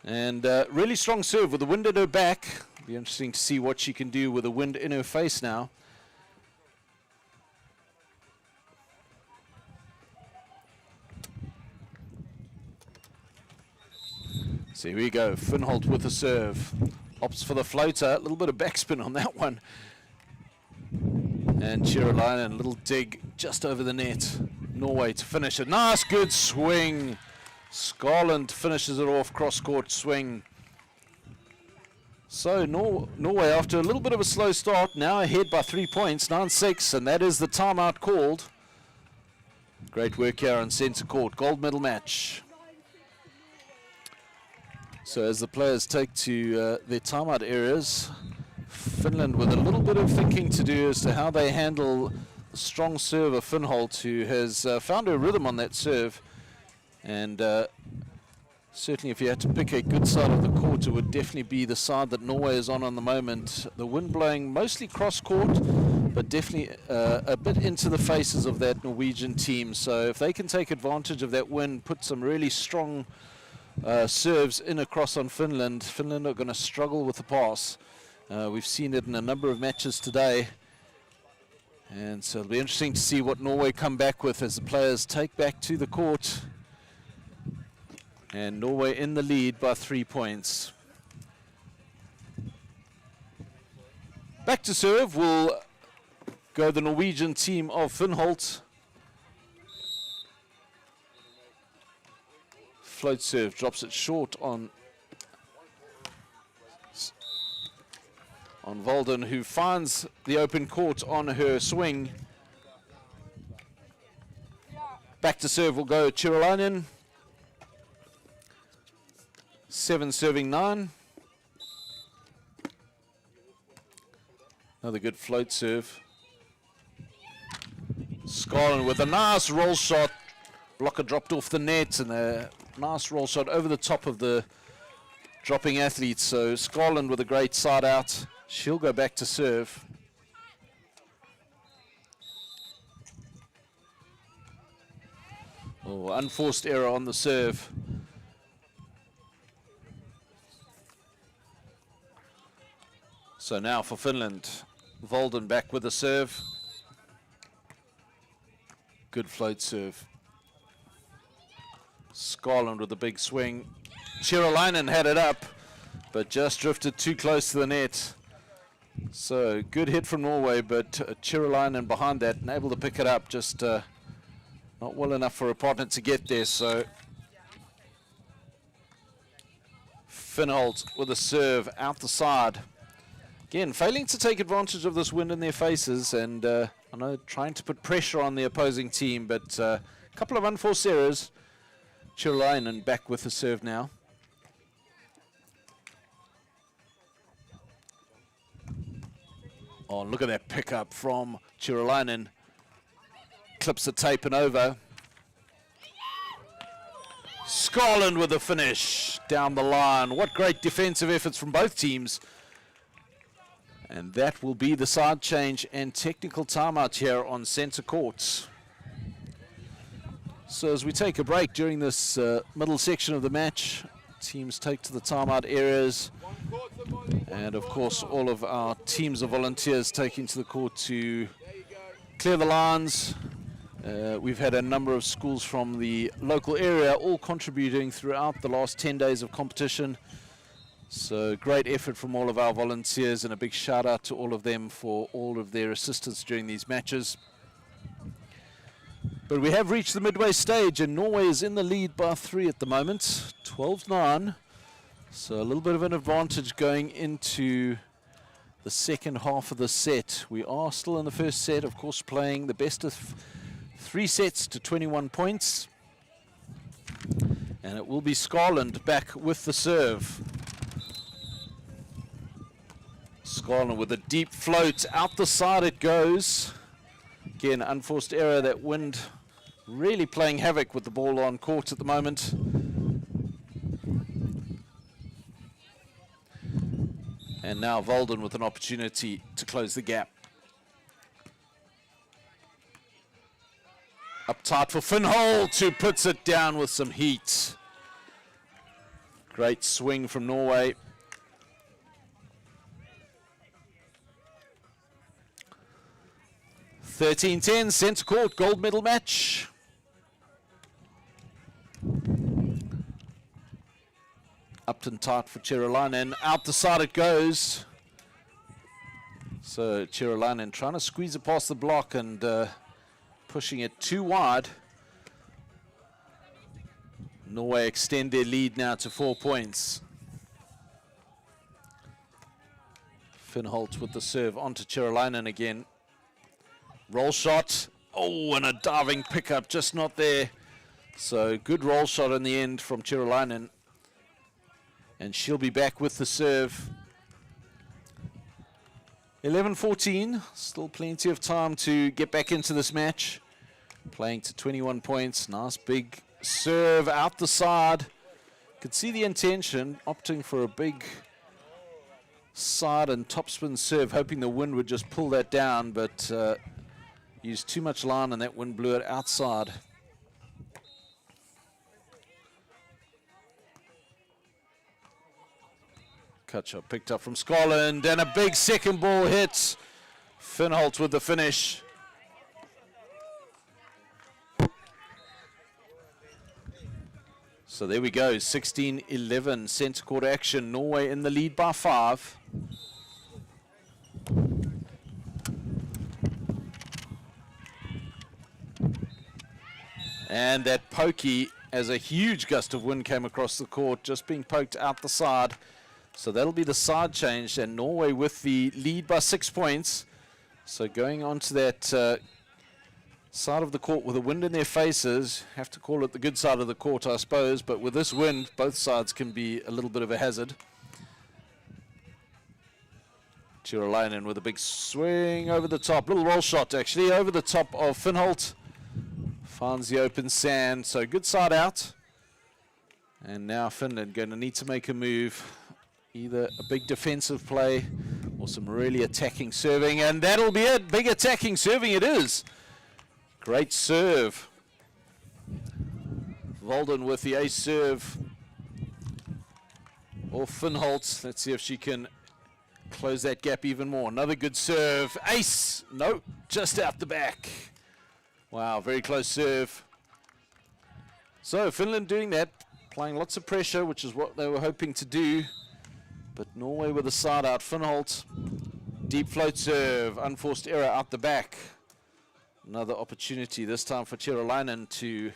And really strong serve with the wind at her back. Be interesting to see what she can do with the wind in her face now. So here we go, Finholt with the serve. Opts for the floater, a little bit of backspin on that one. And Chiralainen, a little dig just over the net. Norway to finish it. Nice, good swing. Skarland finishes it off, cross-court swing. So Norway, after a little bit of a slow start, now ahead by 3 points, 9-6, and that is the timeout called. Great work here on centre court, gold medal match. So as the players take to their timeout areas, Finland with a little bit of thinking to do as to how they handle the strong serve of Finholt, who has found her rhythm on that serve. And certainly if you had to pick a good side of the court, it would definitely be the side that Norway is on the moment. The wind blowing mostly cross-court, but definitely a bit into the faces of that Norwegian team. So if they can take advantage of that wind, put some really strong serves in across on Finland, Finland are going to struggle with the pass. We've seen it in a number of matches today. And so it'll be interesting to see what Norway come back with as the players take back to the court. And Norway in the lead by 3 points. Back to serve will go the Norwegian team of Finholt. Float serve, drops it short on Volden, who finds the open court on her swing. Back to serve will go Chiralainen. 7 serving 9. Another good float serve. Skarland with a nice roll shot. Blocker dropped off the net, and a nice roll shot over the top of the dropping athlete. So Skarland with a great side out. She'll go back to serve. Oh, unforced error on the serve. So now for Finland, Volden back with a serve. Good float serve. Skarland with a big swing. Chiralainen had it up, but just drifted too close to the net. So good hit from Norway, but Chiralainen behind that and able to pick it up, just not well enough for a partner to get there. So Finholt with a serve out the side. Again, failing to take advantage of this wind in their faces, and I know trying to put pressure on the opposing team, but a couple of unforced errors. Chiralainen back with the serve now. Oh, look at that pickup from Chiralainen. Clips the tape and over. Skarland with the finish down the line. What great defensive efforts from both teams. And that will be the side change and technical timeout here on centre court. So as we take a break during this middle section of the match, teams take to the timeout areas. And of course, all of our teams of volunteers taking to the court to clear the lines. We've had a number of schools from the local area all contributing throughout the last 10 days of competition. So great effort from all of our volunteers, and a big shout out to all of them for all of their assistance during these matches. But we have reached the midway stage, and Norway is in the lead by 3 at the moment, 12-9. So a little bit of an advantage going into the second half of the set. We are still in the first set, of course, playing the best of 3 sets to 21 points. And it will be Skarland back with the serve. Skarland with a deep float, out the side it goes. Again, unforced error, that wind really playing havoc with the ball on court at the moment. And now Volden with an opportunity to close the gap. Up tight for Finholt, who puts it down with some heat. Great swing from Norway. (13-10) centre court gold medal match. Upton tight for Chirolainen. Out the side it goes. So Chirolainen trying to squeeze it past the block and pushing it too wide. Norway extend their lead now to 4 points. Finholt with the serve onto Chirolainen again. Roll shot. Oh, and a diving pickup, just not there. So good roll shot in the end from Chirolainen. And she'll be back with the serve. 11-14, still plenty of time to get back into this match. Playing to 21 points, nice big serve out the side. Could see the intention, opting for a big side and topspin serve, hoping the wind would just pull that down, but used too much line and that wind blew it outside. Cut shot picked up from Scotland and a big second ball hit. Finholt with the finish. So there we go, 16-11 centre court action. Norway in the lead by 5. And that pokey, as a huge gust of wind came across the court, just being poked out the side. So that'll be the side change, and Norway with the lead by 6 points. So going on to that side of the court with the wind in their faces, have to call it the good side of the court, I suppose, but with this wind, both sides can be a little bit of a hazard. Chirolainen with a big swing over the top, little roll shot actually, over the top of Finholt. Finds the open sand, so good side out. And now Finland going to need to make a move. Either a big defensive play or some really attacking serving, and that'll be it. Big attacking serving it is. Great serve. Volden with the ace serve. Or Finholt. Let's see if she can close that gap even more. Another good serve. Ace. No, just out the back. Wow, very close serve. So Finland doing that, applying lots of pressure, which is what they were hoping to do. But Norway with a side out. Finholt, deep float serve, unforced error out the back. Another opportunity, this time for Chirolainen to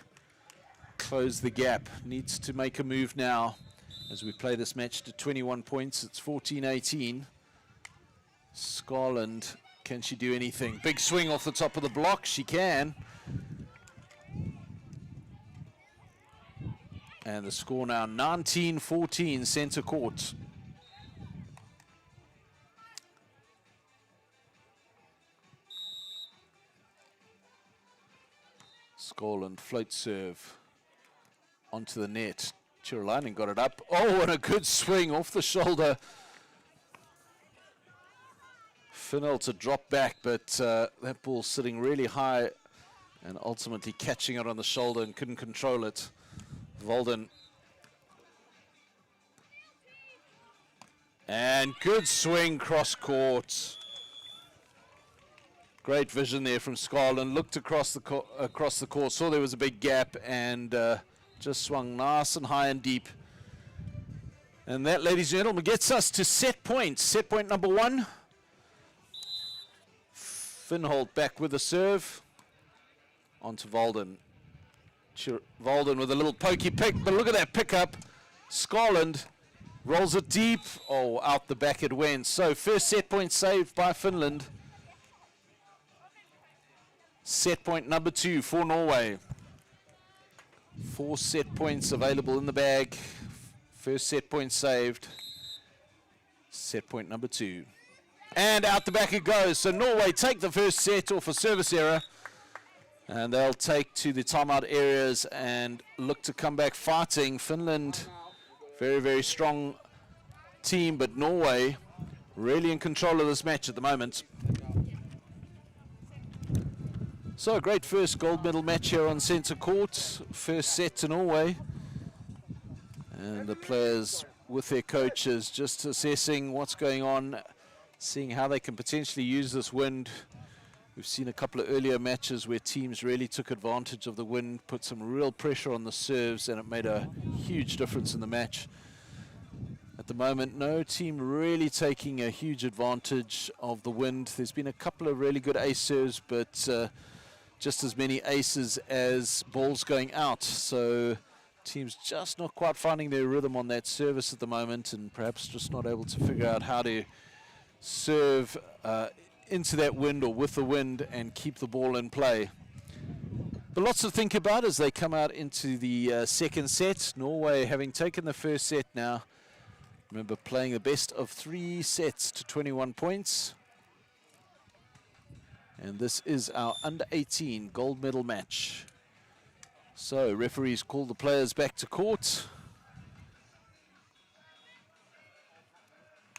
close the gap. Needs to make a move now as we play this match to 21 points. It's 14-18. Skarland, can she do anything? Big swing off the top of the block, she can. And the score now 19-14, centre court. Skarland float serve onto the net. Chirolainen got it up. Oh, and a good swing off the shoulder. Finholt to drop back, but that ball sitting really high and ultimately catching it on the shoulder and couldn't control it. Volden. And good swing cross court. Great vision there from Skarland. Looked across the court, saw there was a big gap, and just swung nice and high and deep. And that, ladies and gentlemen, gets us to set point. Set point number 1. Finholt back with the serve. Onto Volden. Volden with a little pokey pick, but look at that pickup. Skarland rolls it deep. Oh, out the back it went. So first set point saved by Finland. Set point number 2 for Norway. 4 set points available in the bag. First set point saved. Set point number 2. And out the back it goes. So Norway take the first set off a service error. And they'll take to the timeout areas and look to come back fighting. Finland, very, very strong team, but Norway really in control of this match at the moment. So a great first gold medal match here on centre court. First set to Norway. And the players with their coaches just assessing what's going on, seeing how they can potentially use this wind. We've seen a couple of earlier matches where teams really took advantage of the wind, put some real pressure on the serves, and it made a huge difference in the match. At the moment, no team really taking a huge advantage of the wind. There's been a couple of really good ace serves, but just as many aces as balls going out. So teams just not quite finding their rhythm on that service at the moment, and perhaps just not able to figure out how to serve into that wind or with the wind and keep the ball in play. But lots to think about as they come out into the second set. Norway having taken the first set now. Remember, playing the best of 3 sets to 21 points. And this is our under-18 gold medal match. So referees call the players back to court.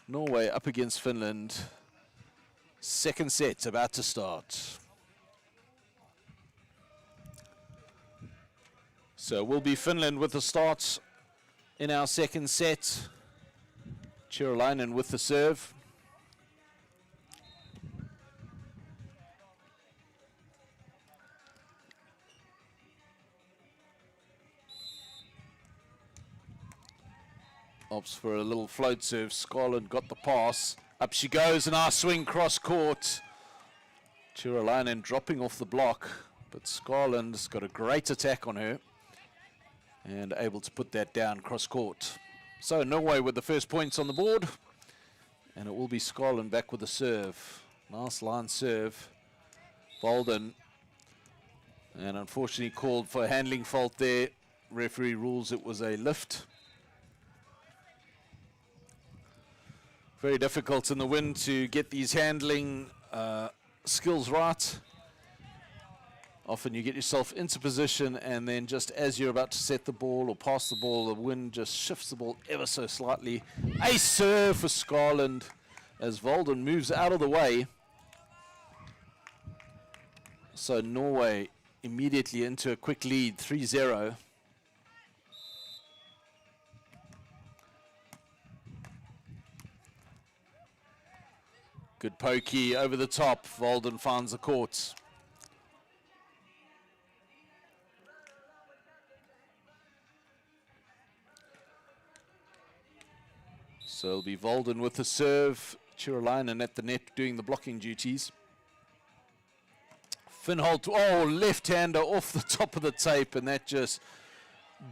Norway up against Finland. Second set about to start. So will be Finland with the start in our second set. Chirolainen with the serve. Opts for a little float serve. Skarland got the pass. Up she goes, and our swing cross court. Chirolainen dropping off the block, but Skarland's got a great attack on her and able to put that down cross court. So Norway with the first points on the board, and it will be Skarland back with the serve. Nice line serve. Bolden, and unfortunately called for a handling fault there. Referee rules it was a lift. Very difficult in the wind to get these handling skills right. Often you get yourself into position, and then just as you're about to set the ball or pass the ball, the wind just shifts the ball ever so slightly. Ace serve for Skarland as Volden moves out of the way. So Norway immediately into a quick lead, 3-0. Good pokey over the top. Volden finds the court. So it'll be Volden with the serve. Chirolainen at the net doing the blocking duties. Finholt, oh, left-hander off the top of the tape, and that just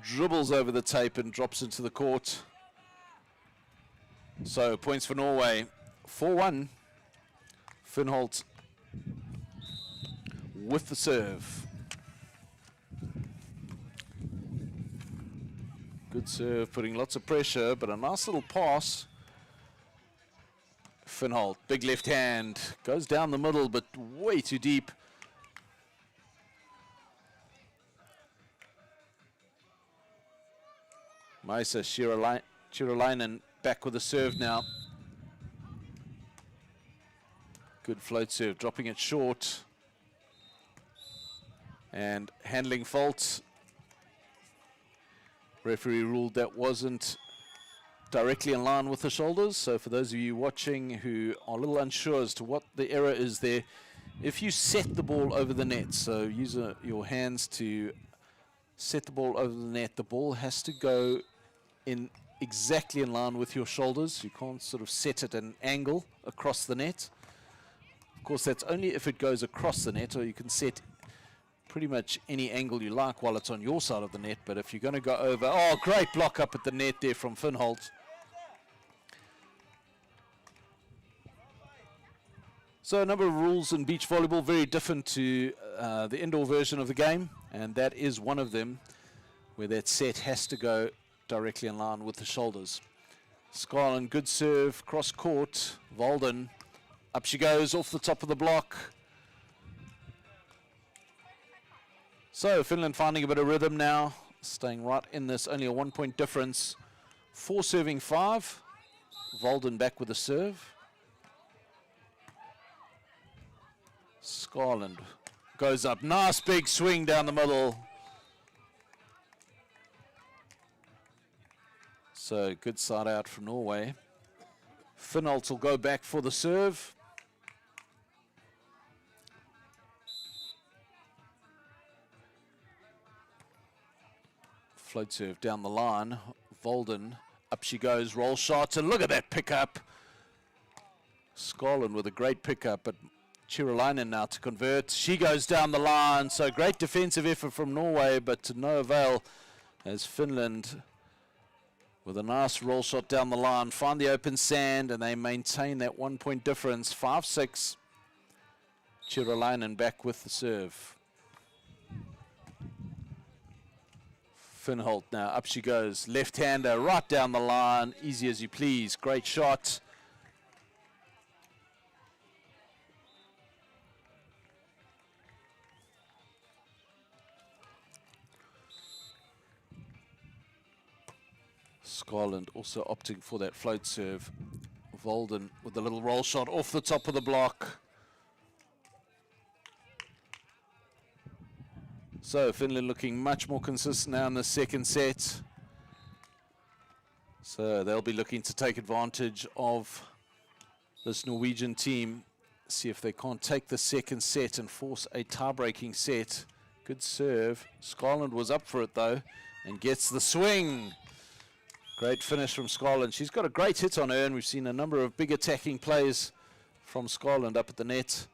dribbles over the tape and drops into the court. So points for Norway, 4-1. Finholt with the serve. Good serve, putting lots of pressure, but a nice little pass. Finholt, big left hand, goes down the middle, but way too deep. Maisa Chirolainen back with the serve now. Good float serve, dropping it short. And handling fault. Referee ruled that wasn't directly in line with the shoulders. So for those of you watching who are a little unsure as to what the error is there, if you set the ball over the net, so use your hands to set the ball over the net, the ball has to go in exactly in line with your shoulders. You can't sort of set it at an angle across the net. Of course, that's only if it goes across the net, or you can set pretty much any angle you like while it's on your side of the net. But if you're going to go over, oh, great block up at the net there from Finholt. So a number of rules in beach volleyball, very different to the indoor version of the game, and that is one of them, where that set has to go directly in line with the shoulders. Skarland, good serve, cross court. Volden, up she goes off the top of the block. So Finland finding a bit of rhythm now, staying right in this, only a 1-point difference. 4 serving 5. Volden back with a serve. Skarland goes up, nice big swing down the middle. So good side out for Norway. Finholt will go back for the serve. Float serve down the line. Volden, up she goes, roll shot, and look at that pickup. Skolin with a great pickup, but Chiralainen now to convert. She goes down the line, so great defensive effort from Norway, but to no avail as Finland, with a nice roll shot down the line, find the open sand, and they maintain that 1 point difference, 5-6. Chiralainen back with the serve. Finholt now, up she goes, left-hander right down the line, easy as you please, great shot. Scotland also opting for that float serve. Volden with a little roll shot off the top of the block. So Finland looking much more consistent now in the second set. So they'll be looking to take advantage of this Norwegian team. See if they can't take the second set and force a tie-breaking set. Good serve. Scotland was up for it though and gets the swing. Great finish from Scotland. She's got a great hit on her, and we've seen a number of big attacking plays from Scotland up at the net.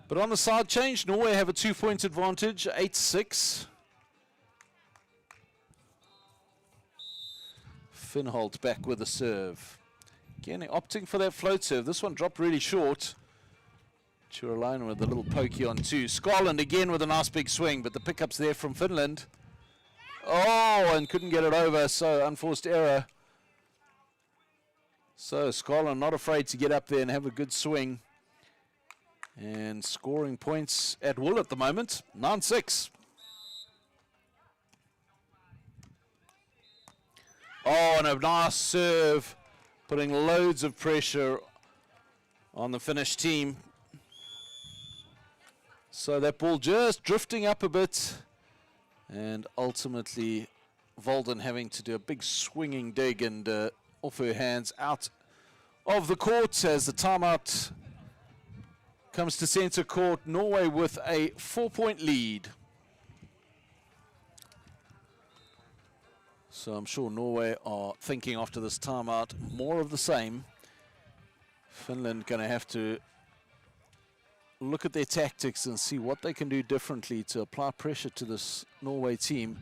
But on the side change, Norway have a 2-point advantage, 8-6. Finholt back with a serve. Again, opting for that float serve. This one dropped really short. Chiralainen with a little pokey on two. Scotland again with a nice big swing, but the pickup's there from Finland. Oh, and couldn't get it over, so unforced error. So Scotland not afraid to get up there and have a good swing. And scoring points at will at the moment, 9-6. Oh, and a nice serve, putting loads of pressure on the Finnish team. So that ball just drifting up a bit, and ultimately Volden having to do a big swinging dig and off her hands out of the court as the timeout comes to centre court. Norway with a 4-point lead. So I'm sure Norway are thinking after this timeout more of the same. Finland going to have to look at their tactics and see what they can do differently to apply pressure to this Norway team.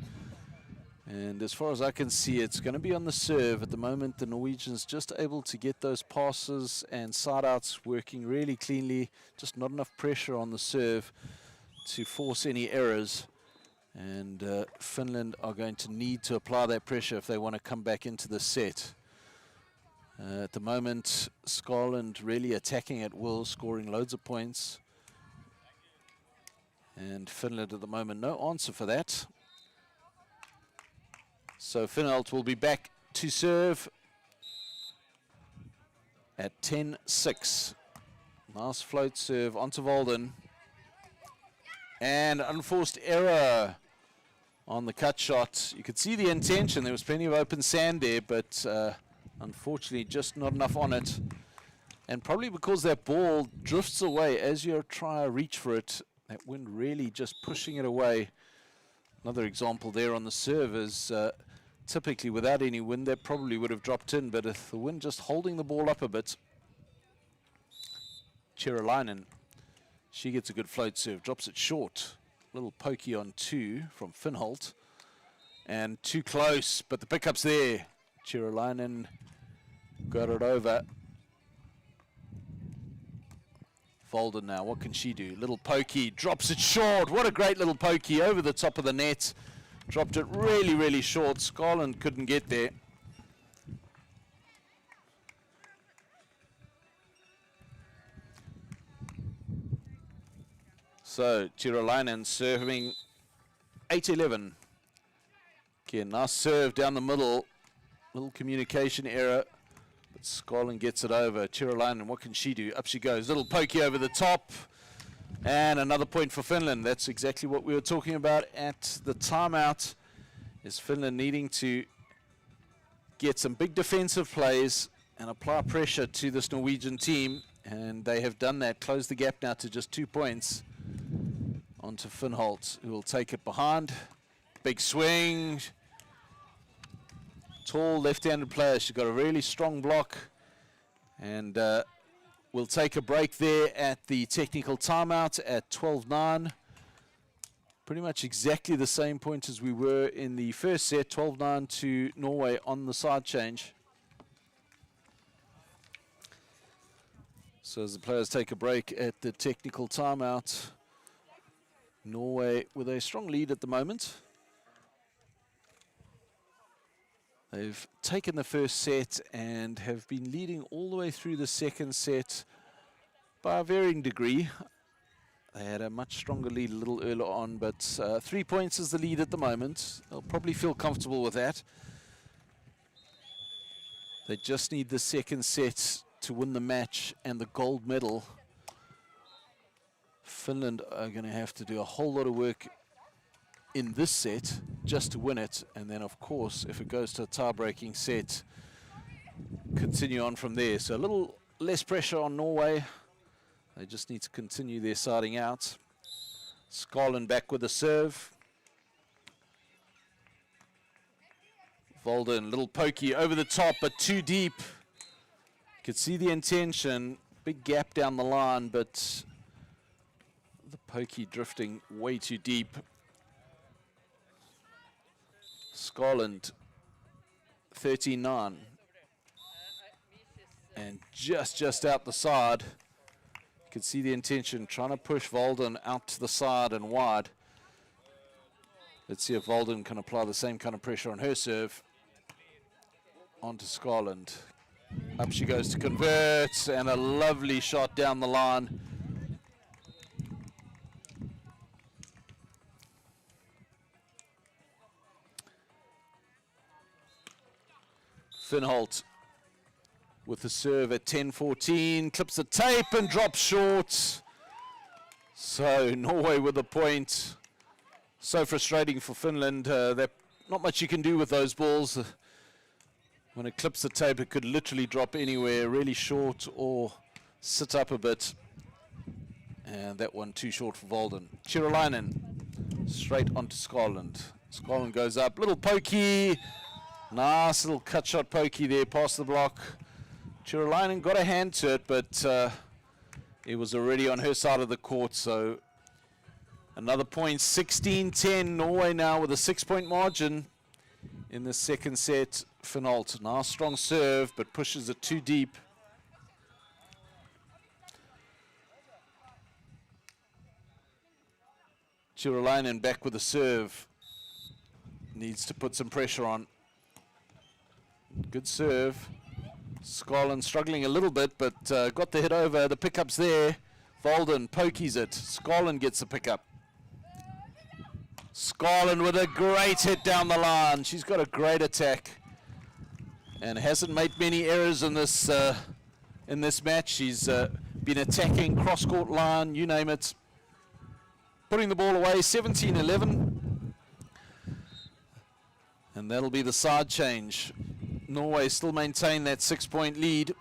And as far as I can see, it's going to be on the serve. At the moment, the Norwegians just able to get those passes and side-outs working really cleanly. Just not enough pressure on the serve to force any errors. And Finland are going to need to apply that pressure if they want to come back into the set. At the moment, Scotland really attacking at will, scoring loads of points. And Finland at the moment, no answer for that. So Finholt will be back to serve at 10-6. Nice float serve onto Volden. And unforced error on the cut shot. You could see the intention. There was plenty of open sand there, but unfortunately just not enough on it. And probably because that ball drifts away as you try to reach for it, that wind really just pushing it away. Another example there on the serve is typically without any wind, that probably would have dropped in, but if the wind just holding the ball up a bit. Chiralainen, she gets a good float serve, drops it short. Little pokey on two from Finholt. And too close, but the pickup's there. Chiralainen got it over. Volden now, what can she do? Little pokey, drops it short. What a great little pokey over the top of the net. Dropped it really, really short. Scotland couldn't get there. So Chiralainen serving 8-11. Again, nice serve down the middle. Little communication error. But Scotland gets it over. Chiralainen, what can she do? Up she goes. Little pokey over the top. And another point for Finland. That's exactly what we were talking about at the timeout, is Finland needing to get some big defensive plays and apply pressure to this Norwegian team, and they have done that. Close the gap now to just 2 points onto Finholt, who will take it behind. Big swing. Tall left-handed player. She's got a really strong block, and we'll take a break there at the technical timeout at 12-9. Pretty much exactly the same point as we were in the first set, 12-9 to Norway on the side change. So as the players take a break at the technical timeout, Norway with a strong lead at the moment. They've taken the first set and have been leading all the way through the second set by a varying degree. They had a much stronger lead a little earlier on, but 3 points is the lead at the moment. They'll probably feel comfortable with that. They just need the second set to win the match and the gold medal. Finland are going to have to do a whole lot of work in this set just to win it, and then of course if it goes to a tie-breaking set, continue on from there. So a little less pressure on Norway. They just need to continue their siding out. Skarland back with the serve. Volden, little pokey over the top, but too deep. You could see the intention. Big gap down the line, but the pokey drifting way too deep. Skarland, 13-9. And just out the side. You can see the intention, trying to push Volden out to the side and wide. Let's see if Volden can apply the same kind of pressure on her serve. Onto Skarland. Up she goes to convert, and a lovely shot down the line. Finholt with the serve at 10-14, clips the tape and drops short. So Norway with the point. So frustrating for Finland. There's not much you can do with those balls. When it clips the tape, it could literally drop anywhere, really short or sit up a bit. And that one too short for Volden. Chirolainen straight onto Skarland. Skarland goes up, little pokey. Nice little cut shot pokey there past the block. Chirolainen got a hand to it, but it was already on her side of the court. So another point, 16-10. Norway now with a 6-point margin in the second set. Finholt, nice strong serve, but pushes it too deep. Chirolainen back with the serve. Needs to put some pressure on. Good serve. Skarland struggling a little bit, but got the hit over. The pickup's there. Volden pokies it. Skarland gets the pickup. Skarland with a great hit down the line. She's got a great attack and hasn't made many errors in this match. She's been attacking cross-court line, you name it. Putting the ball away, 17-11. And that'll be the side change. Norway still maintain that 6-point lead.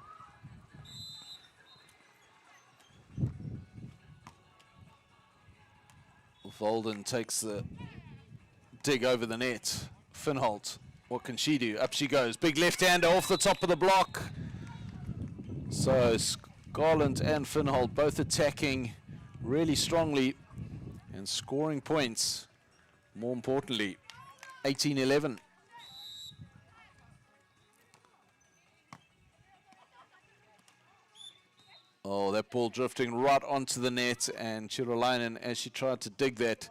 Volden takes the dig over the net. Finholt, what can she do? Up she goes. Big left-hander off the top of the block. So Skarland and Finholt both attacking really strongly and scoring points. More importantly, 18-11. Oh, that ball drifting right onto the net, and Chirolainen, as she tried to dig that,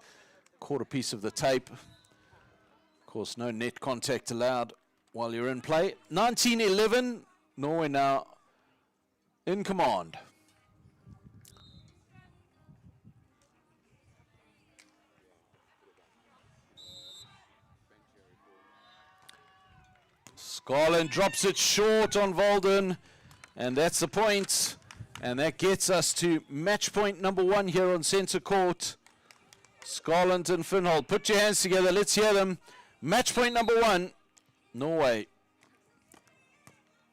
caught a piece of the tape. Of course, no net contact allowed while you're in play. 19-11, Norway now in command. Skarland drops it short on Volden, and that's the point. And that gets us to match point number 1 here on centre court. Skarland and Finholt, put your hands together. Let's hear them. Match point number 1, Norway.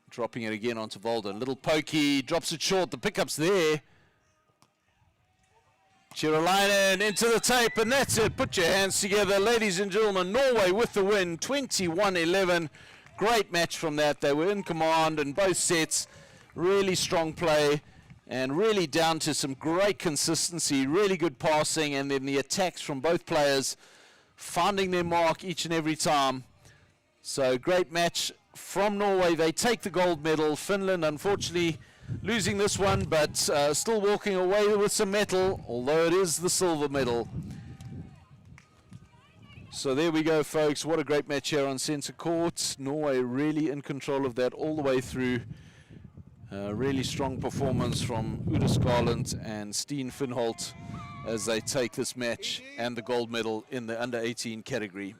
Dropping it again onto Volden. Little pokey, drops it short. The pickup's there. Chiralainen into the tape, and that's it. Put your hands together, ladies and gentlemen. Norway with the win, 21-11. Great match from that. They were in command in both sets. Really strong play, and really down to some great consistency, really good passing, and then the attacks from both players, finding their mark each and every time. So great match from Norway. They take the gold medal. Finland, unfortunately, losing this one, but still walking away with some medal, although it is the silver medal. So there we go, folks. What a great match here on centre court. Norway really in control of that all the way through. Really strong performance from Uda Skarland and Steen Finholt as they take this match and the gold medal in the under-18 category.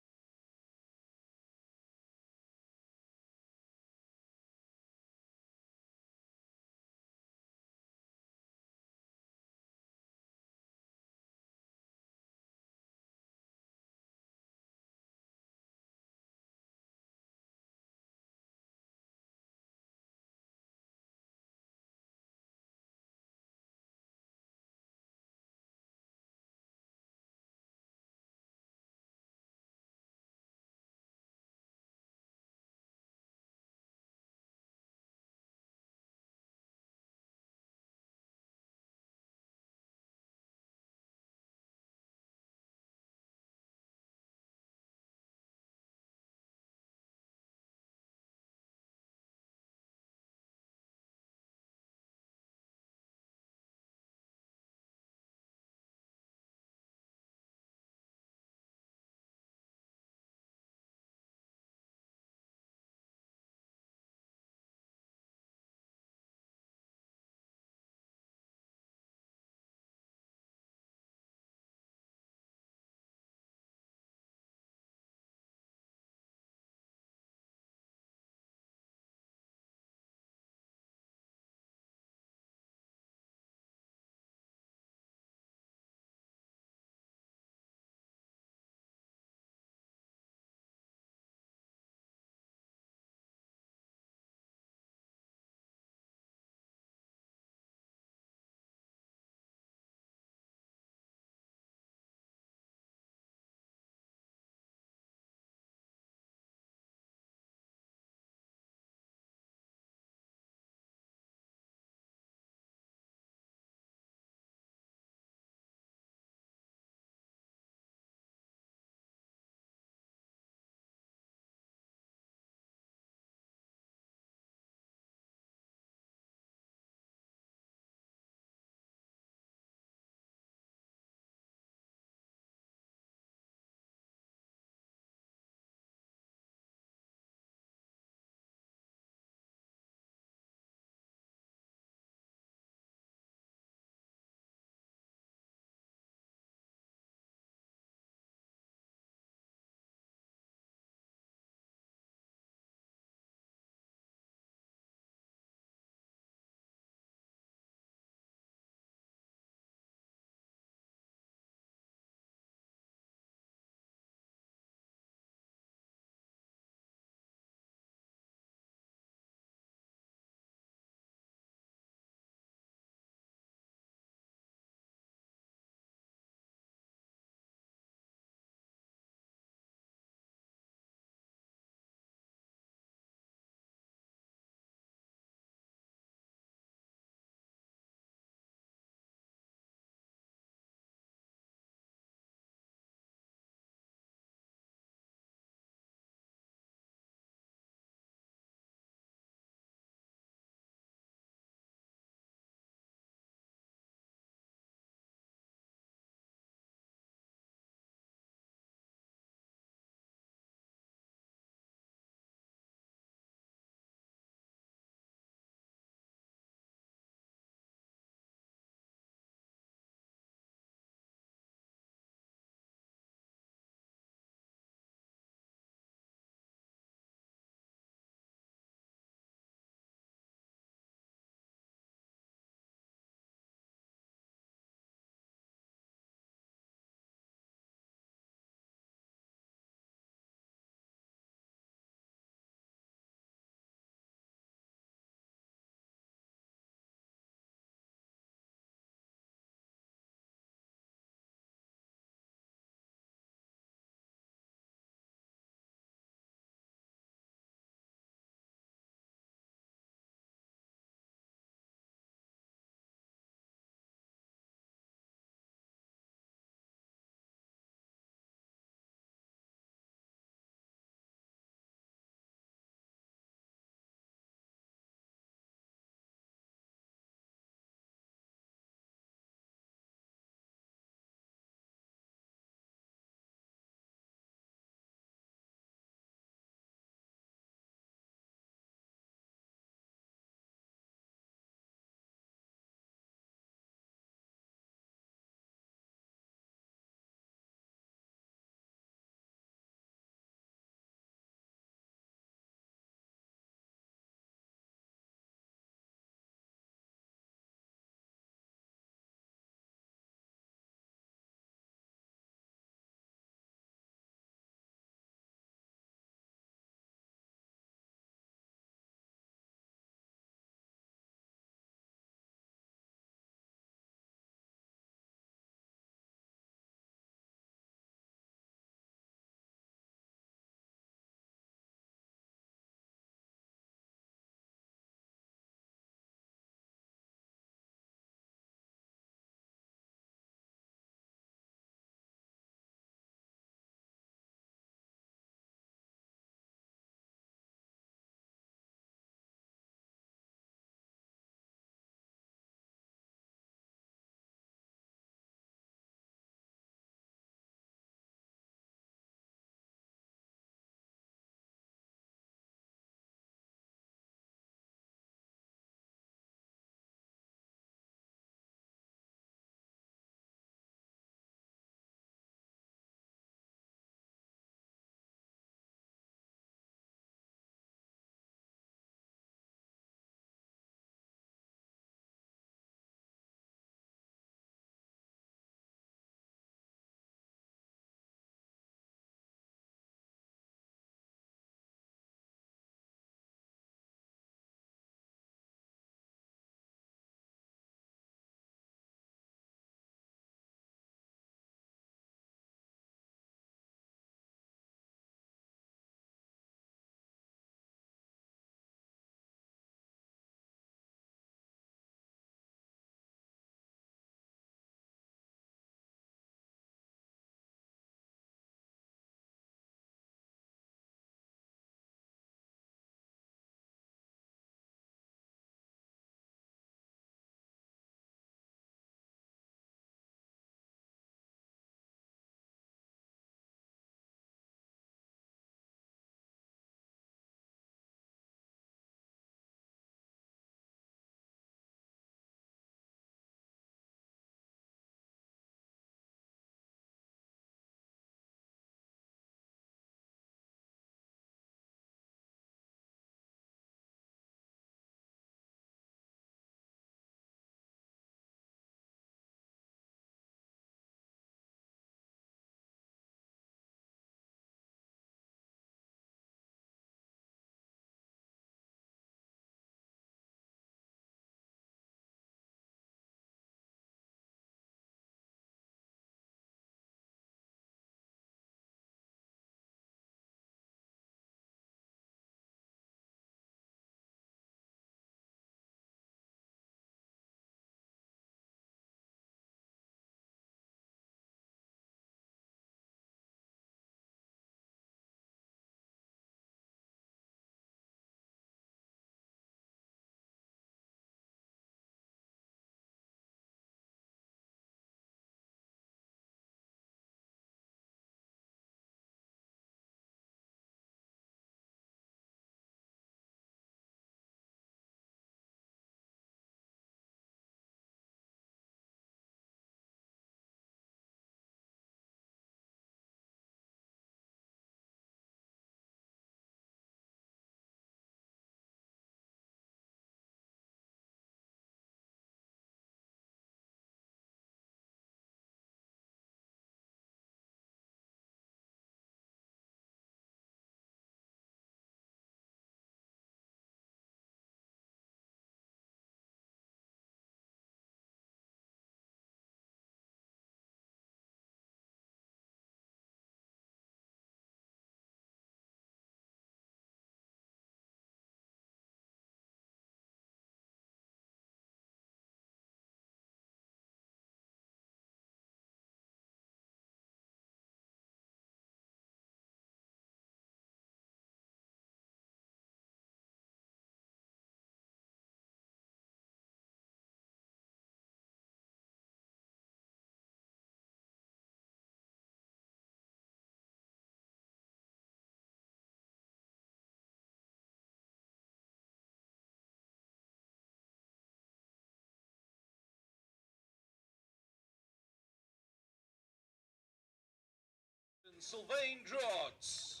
Sylvain Drots.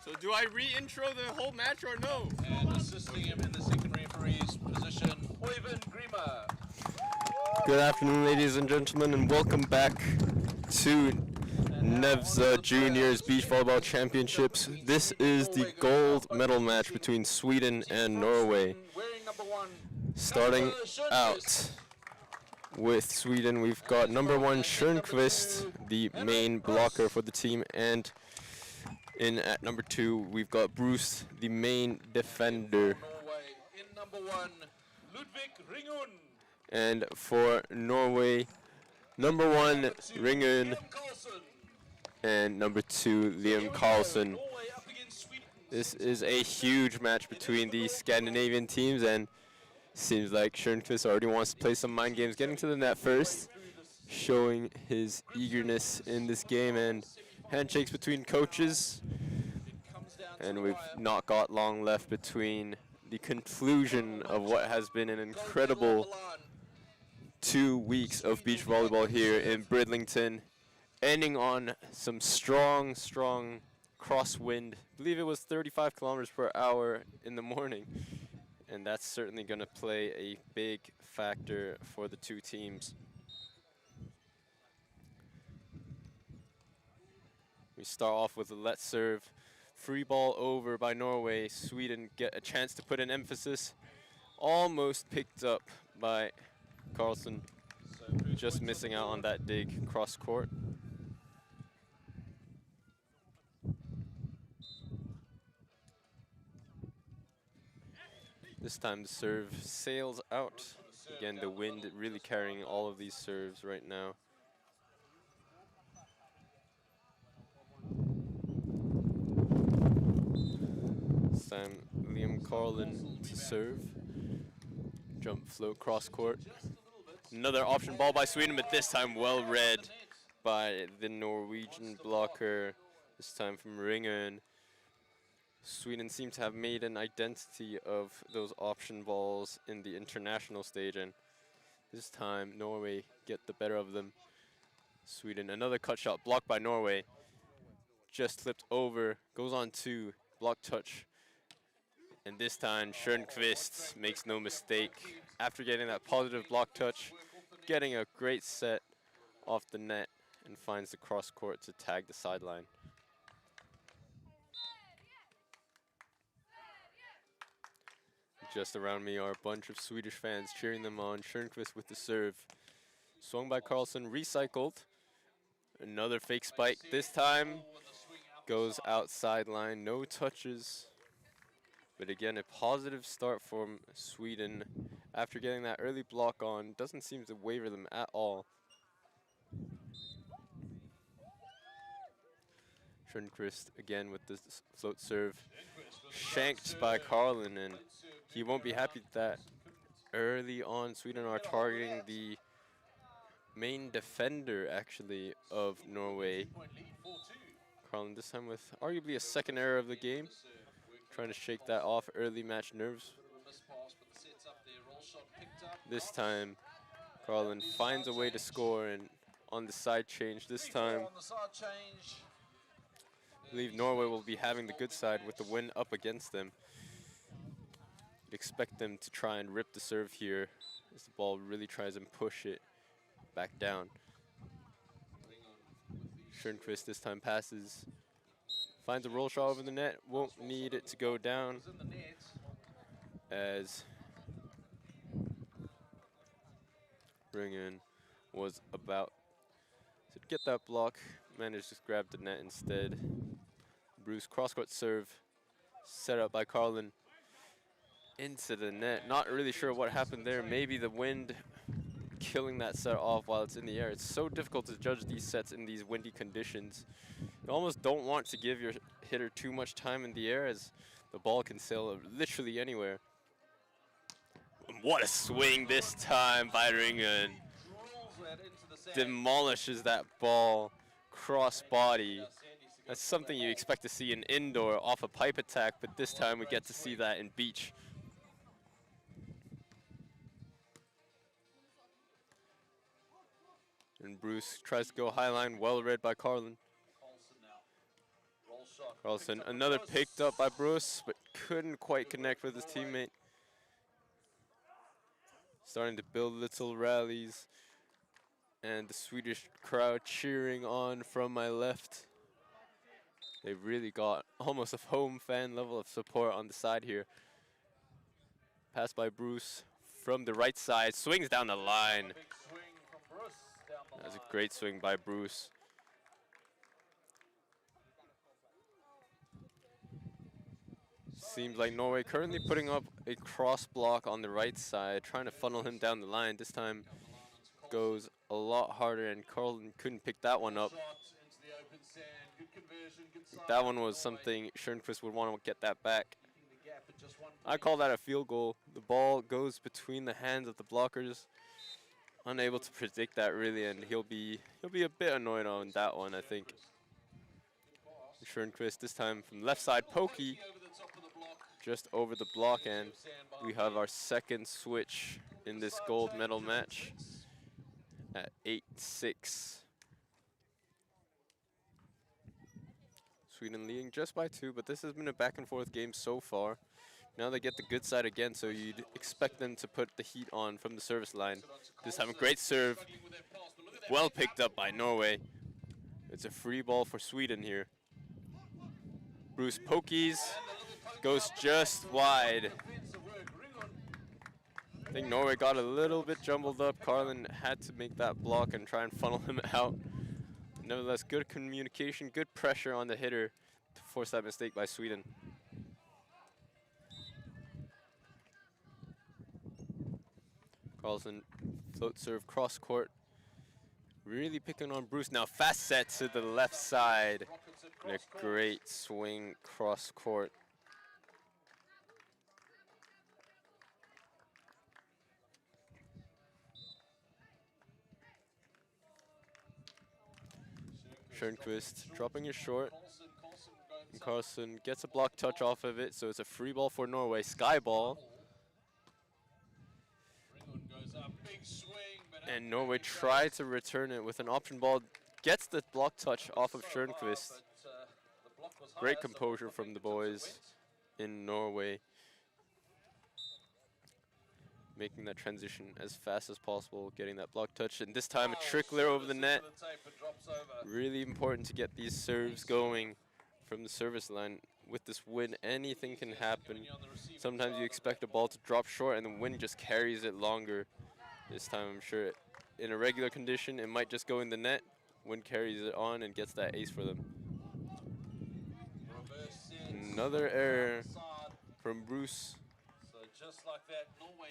So do I re-intro the whole match or no? And assisting him in the second referee's position, Oyvind Grima. Good afternoon, ladies and gentlemen, and welcome back to NEVZA Juniors Beach Volleyball Championships. This is the gold medal match between Sweden and Norway. Starting out with Sweden, we've got number 1 Schönqvist, the main blocker for the team, and in at number 2 we've got Bruce, the main defender. In number 1, Ludvig Ringun. And for Norway, number 1 Ringun and number 2 Liam Carlson. This is a huge match between the Scandinavian teams, and seems like Schönqvist already wants to play some mind games, getting to the net first, showing his eagerness in this game, and handshakes between coaches. And we've not got long left between the conclusion of what has been an incredible 2 weeks of beach volleyball here in Bridlington, ending on some strong crosswind. I believe it was 35 kilometers per hour in the morning, and that's certainly going to play a big factor for the two teams. We start off with a let serve. Free ball over by Norway. Sweden get a chance to put an emphasis. Almost picked up by Carlson, just missing out on that dig cross court. This time the serve sails out. Again, the wind really carrying all of these serves right now. This time Liam Carlin to serve. Jump float cross court. Another option ball by Sweden, but this time well read by the Norwegian blocker, this time from Ringen. Sweden seems to have made an identity of those option balls in the international stage, and this time Norway get the better of them. Sweden, another cut shot blocked by Norway. Just flipped over, goes on to block touch. And this time Schönqvist makes no mistake. After getting that positive block touch, getting a great set off the net, and finds the cross court to tag the sideline. Just around me are a bunch of Swedish fans cheering them on. Schönqvist with the serve. Swung by Carlson, recycled. Another fake spike. This time goes outside line, no touches. But again, a positive start from Sweden. After getting that early block on, doesn't seem to waver them at all. Schönqvist again with the float serve. Shanked by Carlin, and he won't be happy with that. Early on, Sweden are targeting the main defender, actually, of Norway. Carlin this time with arguably a second error of the game. Trying to shake that off, early match nerves. This time, Carlin finds a way to score, and on the side change this time, I believe Norway will be having the good side with the wind up against them. You'd expect them to try and rip the serve here as the ball really tries and push it back down. Schönqvist this time passes, finds a roll shot over the net, won't need it to go down as Ringen was about to get that block, managed to grab the net instead. Bruce cross-court serve, set up by Carlin into the net. Not really sure what happened there. Maybe the wind killing that set off while it's in the air. It's so difficult to judge these sets in these windy conditions. You almost don't want to give your hitter too much time in the air, as the ball can sail literally anywhere. What a swing this time by Ringen. Demolishes that ball cross body. That's something you expect to see in indoor off a pipe attack, but this time we get to see that in beach. And Bruce tries to go high line, well read by Carlin. Carlson, another picked up by Bruce, but couldn't quite connect with his teammate. Starting to build little rallies. And the Swedish crowd cheering on from my left. They've really got almost a home fan level of support on the side here. Pass by Bruce from the right side, swings down the line. That's a great swing by Bruce. Seems like Norway currently putting up a cross block on the right side, trying to funnel him down the line. This time goes a lot harder, and Carlton couldn't pick that one up. That one was something Schönquist would want to get that back. I call that a field goal. The ball goes between the hands of the blockers. Unable to predict that really, and he'll be a bit annoyed on that one, I think. Schönquist this time from left side, pokey, just over the block, and we have our second switch in this gold medal match at 8-6. Sweden leading just by 2, but this has been a back and forth game so far. Now they get the good side again, so you'd expect them to put the heat on from the service line. This time a great serve, well picked up by Norway. It's a free ball for Sweden here. Bruce pokies, goes just wide. I think Norway got a little bit jumbled up. Carlin had to make that block and try and funnel him out. Nevertheless, good communication, good pressure on the hitter to force that mistake by Sweden. Carlson, float serve, cross court. Really picking on Bruce now. Fast set to the left side. And a great swing cross court. Schönquist dropping it short. And Carlson gets a block touch off of it, so it's a free ball for Norway. Skyball. And Norway tried to return it with an option ball. Gets the block touch off of Schönquist. Great composure from the boys in Norway. Making that transition as fast as possible, getting that block touch. And this time a trickler over the net. Really important to get these serves going from the service line. With this wind, anything can happen. Sometimes you expect a ball to drop short and the wind just carries it longer. This time I'm sure in a regular condition it might just go in the net. Wind carries it on and gets that ace for them. Another error from Bruce.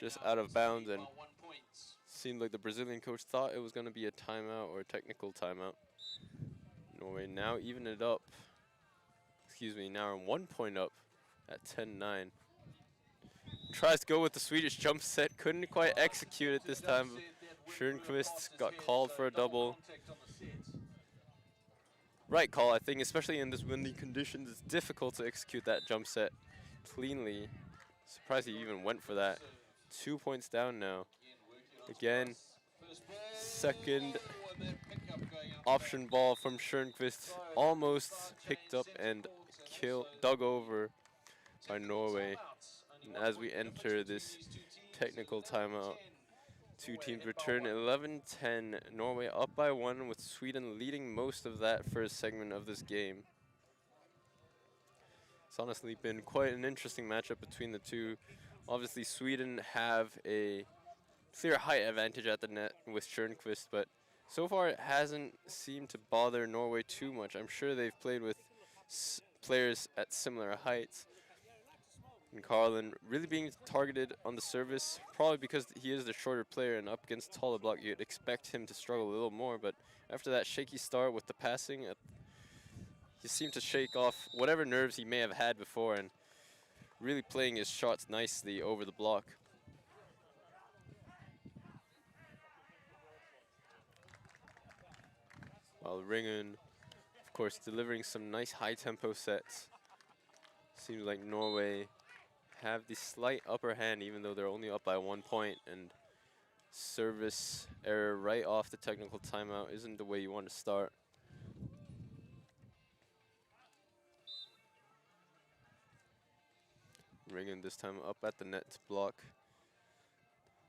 Just out of bounds, and seemed like the Brazilian coach thought it was going to be a timeout or a technical timeout. Norway now even it up. Excuse me, now we're 1 point up at 10-9. Tries to go with the Swedish jump set, couldn't quite execute it this time. Schönquist got called for a double. Right call, I think, especially in this windy conditions. It's difficult to execute that jump set cleanly. Surprised he even went for that. 2 points down now. Again, second option ball from Schönquist, almost picked up and dug over by Norway. And as we enter this technical timeout, two teams return 11-10. Norway up by 1 with Sweden leading most of that first segment of this game. It's honestly been quite an interesting matchup between the two. Obviously, Sweden have a clear height advantage at the net with Schönquist, but so far it hasn't seemed to bother Norway too much. I'm sure they've played with players at similar heights. And Carlin really being targeted on the service, probably because he is the shorter player, and up against taller block, you'd expect him to struggle a little more. But after that shaky start with the passing, he seemed to shake off whatever nerves he may have had before and really playing his shots nicely over the block. While Ringen, of course, delivering some nice high tempo sets. Seems like Norway have the slight upper hand, even though they're only up by 1 point, and service error right off the technical timeout isn't the way you want to start. Ringen this time up at the net to block.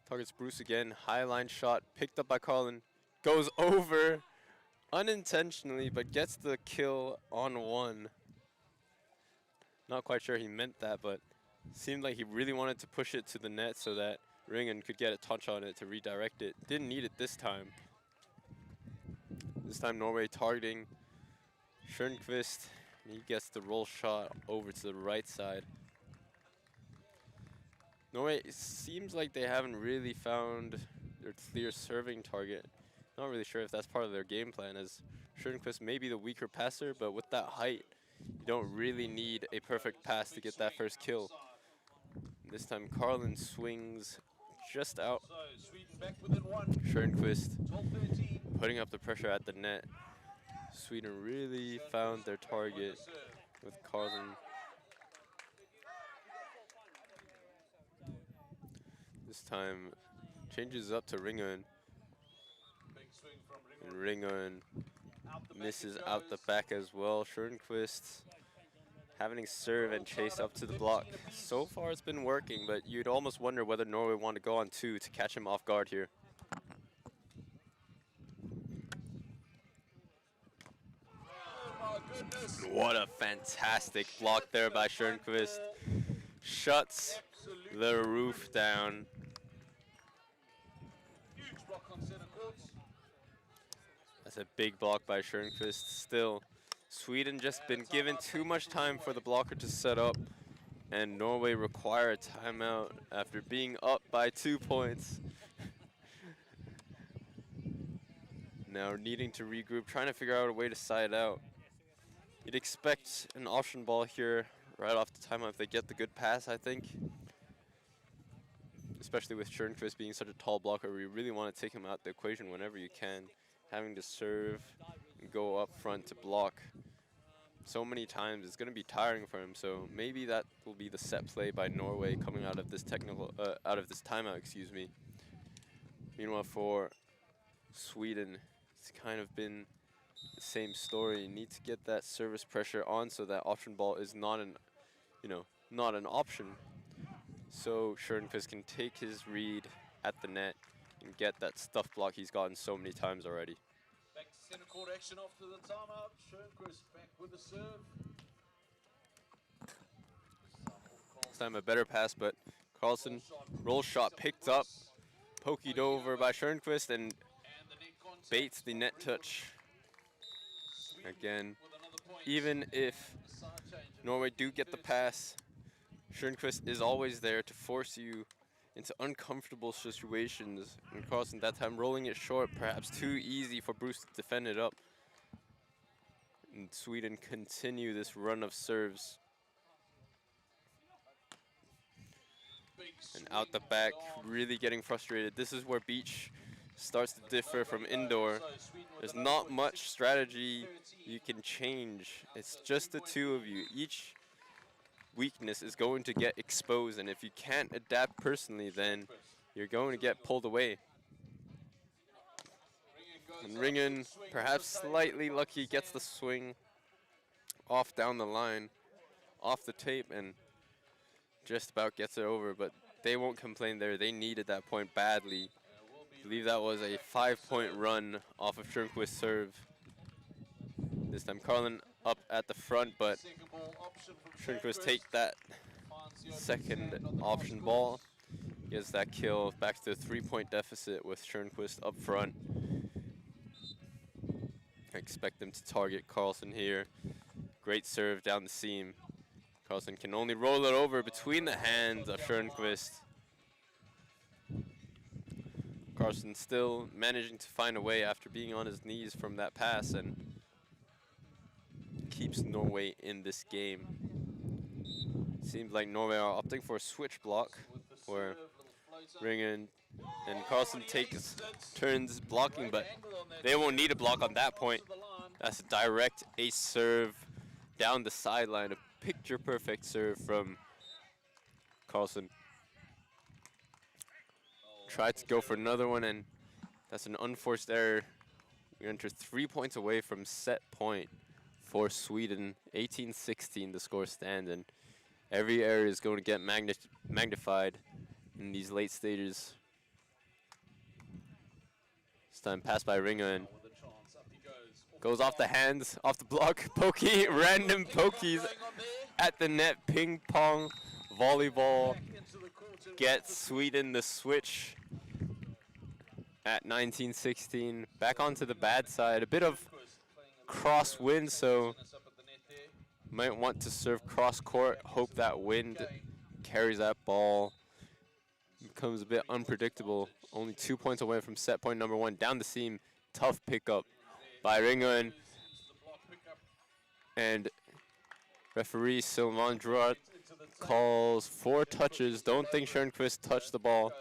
Targets Bruce again. High line shot picked up by Carlin. Goes over unintentionally, but gets the kill on one. Not quite sure he meant that, but seemed like he really wanted to push it to the net so that Ringen could get a touch on it to redirect it. Didn't need it this time. This time Norway targeting Schönquist. He gets the roll shot over to the right side. Norway, it seems like they haven't really found their clear serving target. Not really sure if that's part of their game plan, as Schönquist may be the weaker passer, but with that height, you don't really need a perfect pass to get that first kill. This time Carlin swings just out. Schönquist putting up the pressure at the net. Sweden really found their target with Carlin. This time changes up to Ringen. And Ringen misses out the back as well. Schönquist having to serve and chase up to the block. So far it's been working, but you'd almost wonder whether Norway want to go on two to catch him off guard here. What a fantastic block there by Schönquist. Shuts the roof down. That's a big block by Schönquist. Still, Sweden just been given too much time for the blocker to set up, and Norway require a timeout after being up by 2 points. Now needing to regroup, trying to figure out a way to side out. You'd expect an option ball here right off the timeout if they get the good pass, I think. Especially with Schönquist being such a tall blocker, we really want to take him out the equation whenever you can. Having to serve and go up front to block so many times, it's going to be tiring for him. So maybe that will be the set play by Norway coming out of this timeout, excuse me. Meanwhile, for Sweden, it's kind of been the same story. You need to get that service pressure on so that option ball is not an, not an option. So Schönquist can take his read at the net and get that stuff block he's gotten so many times already. Back to center court action after the timeout. Schönquist back with the serve. This time a better pass, but Carlson, roll shot picked up, poked over by Schönquist, and baits the net touch. Again, even if Norway do get the pass, Schönquist is always there to force you into uncomfortable situations. And Carlson that time rolling it short, perhaps too easy for Bruce to defend it up. And Sweden continue this run of serves. And out the back, really getting frustrated. This is where beach starts to differ from indoor. There's not much strategy you can change. It's just the two of you. Each weakness is going to get exposed, and if you can't adapt personally, then you're going to get pulled away. And Ringen, perhaps slightly lucky, gets the swing off down the line, off the tape, and just about gets it over, but they won't complain there. They needed that point badly. I believe that was a 5-point run off of Schönquist's serve. This time Carlin up at the front, but Schönquist take that second option ball. Gets that kill back to a 3-point deficit with Schönquist up front. I expect them to target Carlson here. Great serve down the seam. Carlson can only roll it over between the hands of Schönquist. Carlson still managing to find a way after being on his knees from that pass and keeps Norway in this game. Seems like Norway are opting for a switch block where Ringen and Carlson takes turns blocking, but they won't need a block on that point. That's a direct ace serve down the sideline, a picture-perfect serve from Carlson. Tried to go for another one, and that's an unforced error. We enter 3 points away from set point for Sweden. 18-16 the score stands, and every error is going to get magnified in these late stages. This time pass by Ringer and goes off the hands, off the block. Pokey, random pokies at the net. Ping pong, volleyball gets Sweden the switch at 19-16. Back onto the bad side. A bit of cross wind, so might want to serve cross court. Hope that wind carries that ball. Becomes a bit unpredictable. Only 2 points away from set point number 1. Down the seam, tough pickup by Ringen. And referee Sylvain Drouat calls 4 touches. Don't think Schönquist touched the ball.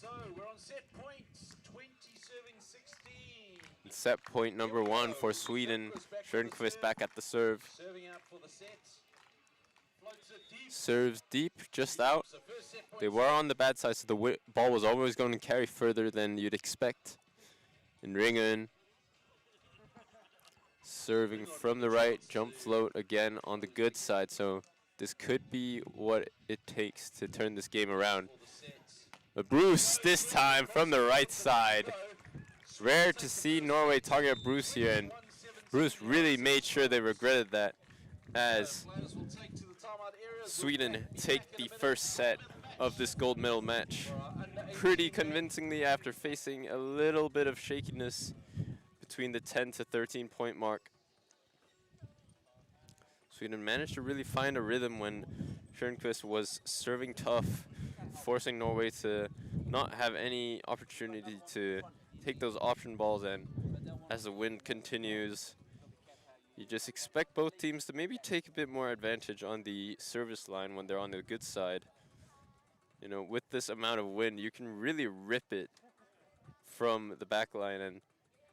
So we're on set point, 27-16. Set point number 1 for Sweden. Schönquist back at the serve. Serving out for the set. Floats it deep. Serves deep, just out. They were on the bad side, so the ball was always going to carry further than you'd expect. And Ringen serving from the right, jump float again on the good side. So this could be what it takes to turn this game around. But Bruce this time from the right side. Rare to see Norway target Bruce here, and Bruce really made sure they regretted that as Sweden take the first set of this gold medal match pretty convincingly after facing a little bit of shakiness between the 10 to 13 point mark. Sweden managed to really find a rhythm when Schönquist was serving tough, forcing Norway to not have any opportunity to take those option balls, and as the wind continues, you just expect both teams to maybe take a bit more advantage on the service line when they're on the good side. You know, with this amount of wind, you can really rip it from the back line, and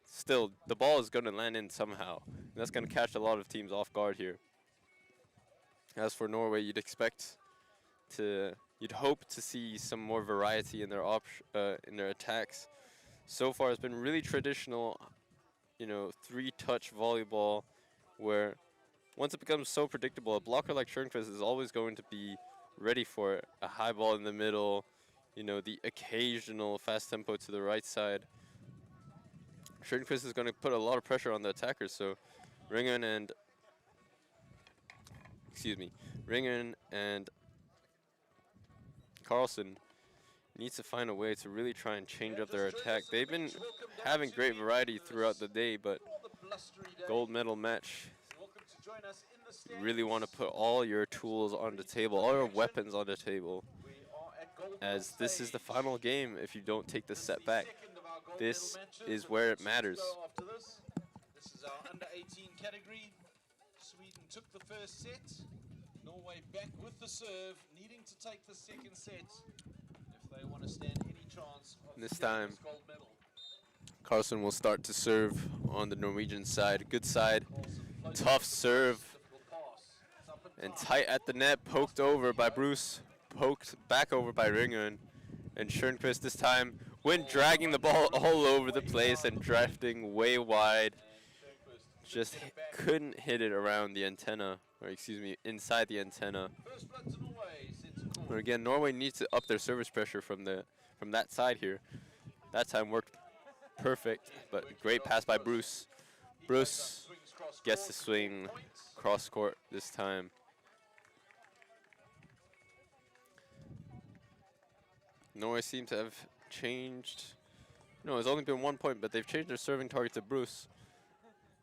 still, the ball is going to land in somehow. And that's going to catch a lot of teams off guard here. As for Norway, you'd hope to see some more variety in their attacks. So far, it's been really traditional, you know, 3-touch volleyball, where once it becomes so predictable, a blocker like Schönquist is always going to be ready for it. A high ball in the middle, you know, the occasional fast tempo to the right side. Schönquist is going to put a lot of pressure on the attackers, so Ringen and Carlson needs to find a way to really try and change up their attack. They've been having great variety throughout the day, but gold medal match, you really want to put all your tools on the table, all your weapons on the table, as this is the final game. If you don't take the set back, this is where it matters. This is our under 18 category. Sweden took the first set. Norway back with the serve, needing to take the second set if they want to stand any chance of This time, this gold medal. Carlson will start to serve on the Norwegian side. Good side, tough serve, and tight at the net, poked over by Bruce, poked back over by Ringen, and Schönquist this time went dragging the ball all over the place and drafting way wide. Just couldn't hit it around the antenna, or excuse me, inside the antenna. But again, Norway needs to up their service pressure from that side here. That time worked perfect, but great pass by Bruce. Bruce gets to swing cross court this time. Norway seems to have changed. No, it's only been 1 point, but they've changed their serving target to Bruce.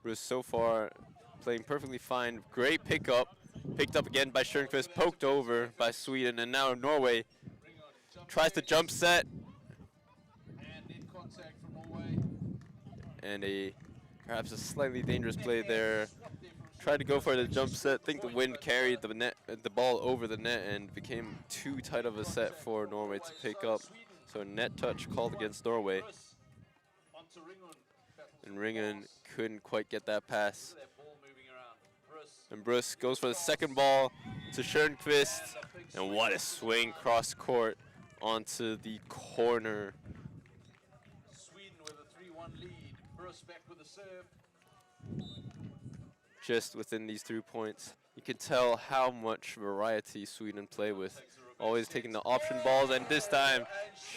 Bruce so far playing perfectly fine. Great pickup. Picked up again by Schönquist, poked over by Sweden, and now Norway tries to jump set. And perhaps a slightly dangerous play there. Tried to go for the jump set. Think the wind carried the ball over the net and became too tight of a set for Norway to pick up. So net touch called against Norway. And Ringen couldn't quite get that pass. And Bruce goes for the second ball to Schönquist. And what a swing cross court onto the corner. Sweden with a 3-1 lead. Bruce back with a serve. Just within these 3 points. You can tell how much variety Sweden play with. Always taking the option balls, and this time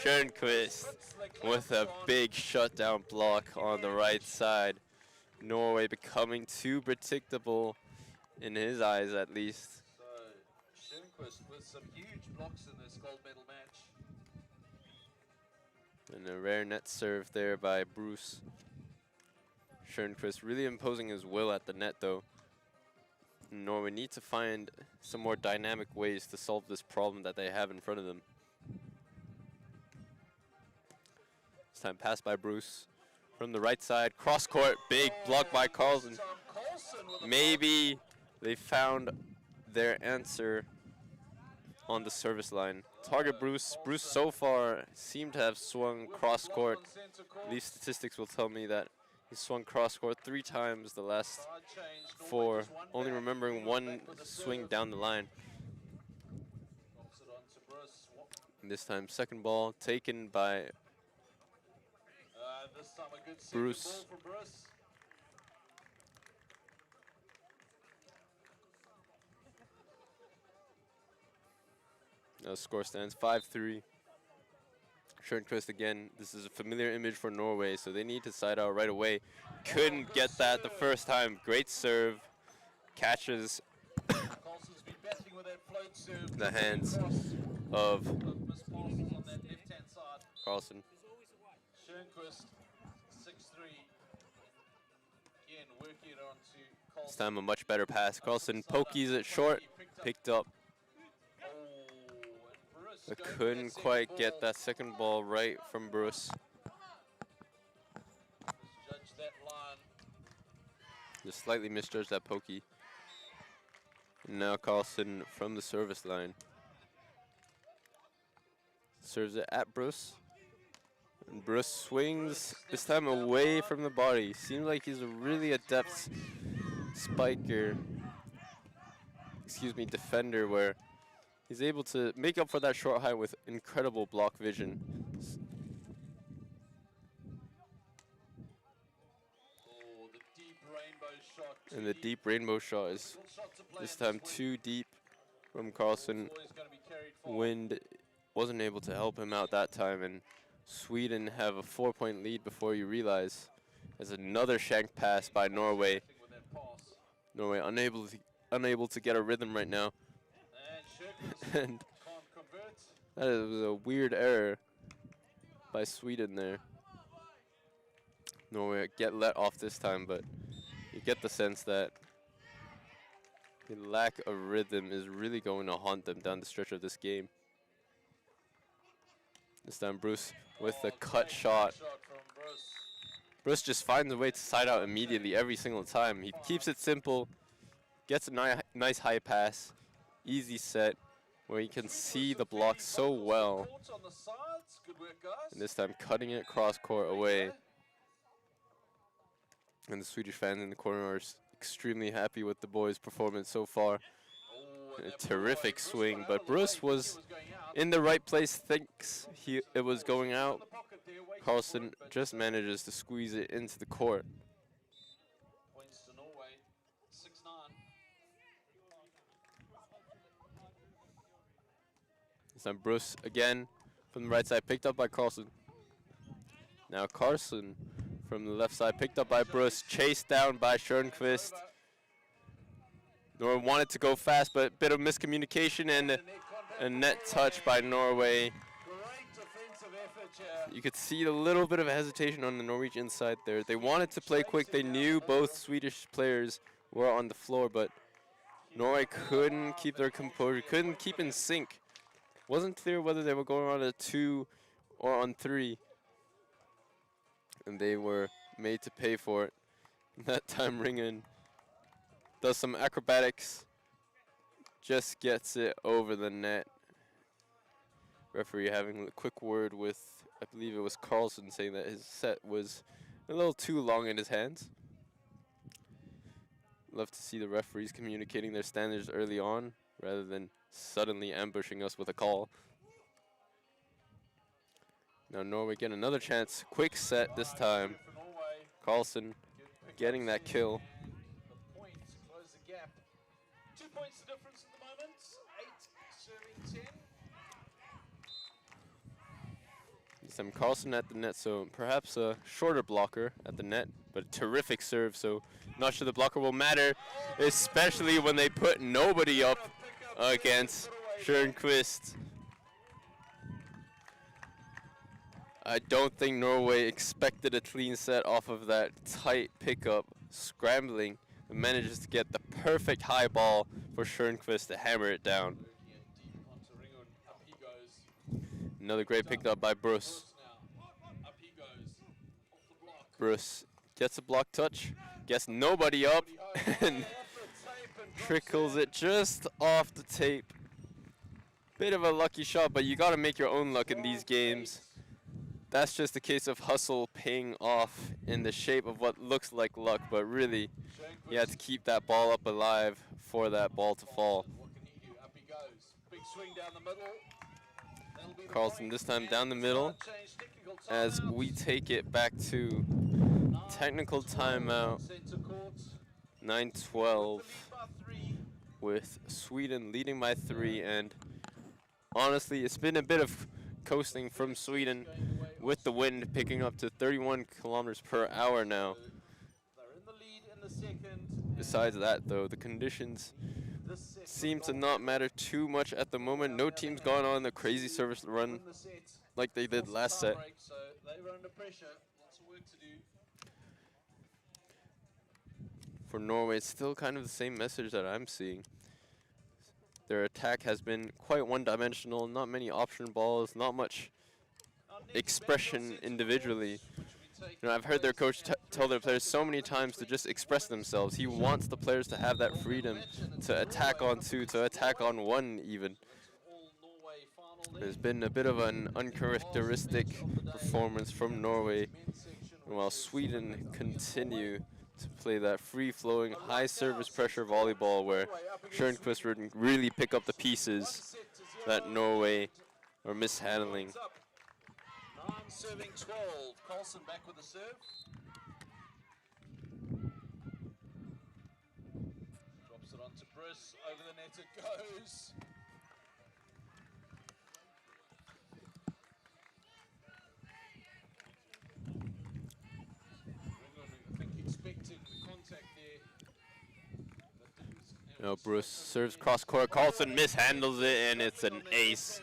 Schönquist with a big shutdown block on the right side. Norway becoming too predictable in his eyes, at least. So Schönquist with some huge blocks in this gold medal match. And a rare net serve there by Bruce. Schönquist really imposing his will at the net, though. Norway need to find some more dynamic ways to solve this problem that they have in front of them. This time passed by Bruce from the right side. Cross court, big block by Carlson. Maybe they found their answer on the service line. Target Bruce. Bruce so far seemed to have swung cross court. These statistics will tell me that he swung cross court 3 times the last 4, only remembering 1 swing down the line. And this time second ball taken by Bruce. Now score stands 5-3. Schönquist again. This is a familiar image for Norway, so they need to side out right away. Couldn't get that the first time. Great serve. Catches the hands of Carlson. Schönquist 6-3. Again, working it on to Carlson. This time a much better pass. Carlson pokies it short. Picked up. But couldn't quite get that second ball right from Bruce. Just slightly misjudged that pokey. And now Carlson from the service line. Serves it at Bruce. And Bruce swings, this time away from the body. Seems like he's a really adept spiker. Defender, where he's able to make up for that short height with incredible block vision. Oh, the deep rainbow shot. And the deep rainbow shot is this time too deep from Carlson. Wind wasn't able to help him out that time, and Sweden have a 4-point lead before you realize. There's another shank pass by Norway. Norway unable to get a rhythm right now. And that was a weird error by Sweden there. Norway get let off this time, but you get the sense that the lack of rhythm is really going to haunt them down the stretch of this game. This time Bruce with the cut shot. Bruce just finds a way to side out immediately every single time. He keeps it simple, gets a nice high pass, easy set, where you can see the block so well. And this time cutting it cross court away. And the Swedish fans in the corner are extremely happy with the boys' performance so far. A terrific swing, but Bruce was in the right place, thinks it was going out. Carlson just manages to squeeze it into the court. Points to Norway, 6-9. This time Bruce again from the right side, picked up by Carlson. Now Carlson from the left side, picked up by Bruce, chased down by Schönquist. Norway wanted to go fast, but a bit of miscommunication and a net touch by Norway. You could see a little bit of hesitation on the Norwegian side there. They wanted to play quick. They knew both Swedish players were on the floor, but Norway couldn't keep their composure, couldn't keep in sync. Wasn't clear whether they were going on a 2 or on 3. And they were made to pay for it. That time Ringen does some acrobatics, just gets it over the net. Referee having a quick word with, I believe it was Carlson, saying that his set was a little too long in his hands. Love to see the referees communicating their standards early on, rather than suddenly ambushing us with a call. Now Norway get another chance. Quick set this time. Carlson getting that kill. The point to close the gap. 2 points the difference at the moment. 8 serving 10. This time Carlson at the net, so perhaps a shorter blocker at the net, but a terrific serve, so not sure the blocker will matter, especially when they put nobody up against Schönquist. I don't think Norway expected a clean set off of that tight pickup, scrambling, and manages to get the perfect high ball for Schönquist to hammer it down. Another great pick up by Bruce. Bruce gets a block touch, gets nobody up, and trickles it just off the tape. Bit of a lucky shot, but you gotta make your own luck in these games. That's just a case of hustle paying off in the shape of what looks like luck, but really, you have to keep that ball up alive for that ball to fall. Carlson this time down the middle as we take it back to technical timeout. 9-12 with Sweden leading by 3, and honestly it's been a bit of coasting from Sweden with the wind picking up to 31 kilometers per hour now. Besides that though, the conditions seem to not matter too much at the moment. No team's gone on the crazy service run like they did last set. For Norway, it's still kind of the same message that I'm seeing. Their attack has been quite one-dimensional, not many option balls, not much expression individually. You know, I've heard their coach tell their players so many times to just express themselves. He wants the players to have that freedom to attack on 2, to attack on 1 even. There's been a bit of an uncharacteristic performance from Norway, while Sweden continue to play that free-flowing, high service pressure volleyball where Schönquist would really pick up the pieces that Norway are mishandling. Serving 12. Carlson back with the serve. Drops it onto Bruce. Over the net it goes. I think expecting the contact there. No, Bruce serves cross court. Carlson mishandles it, and it's an ace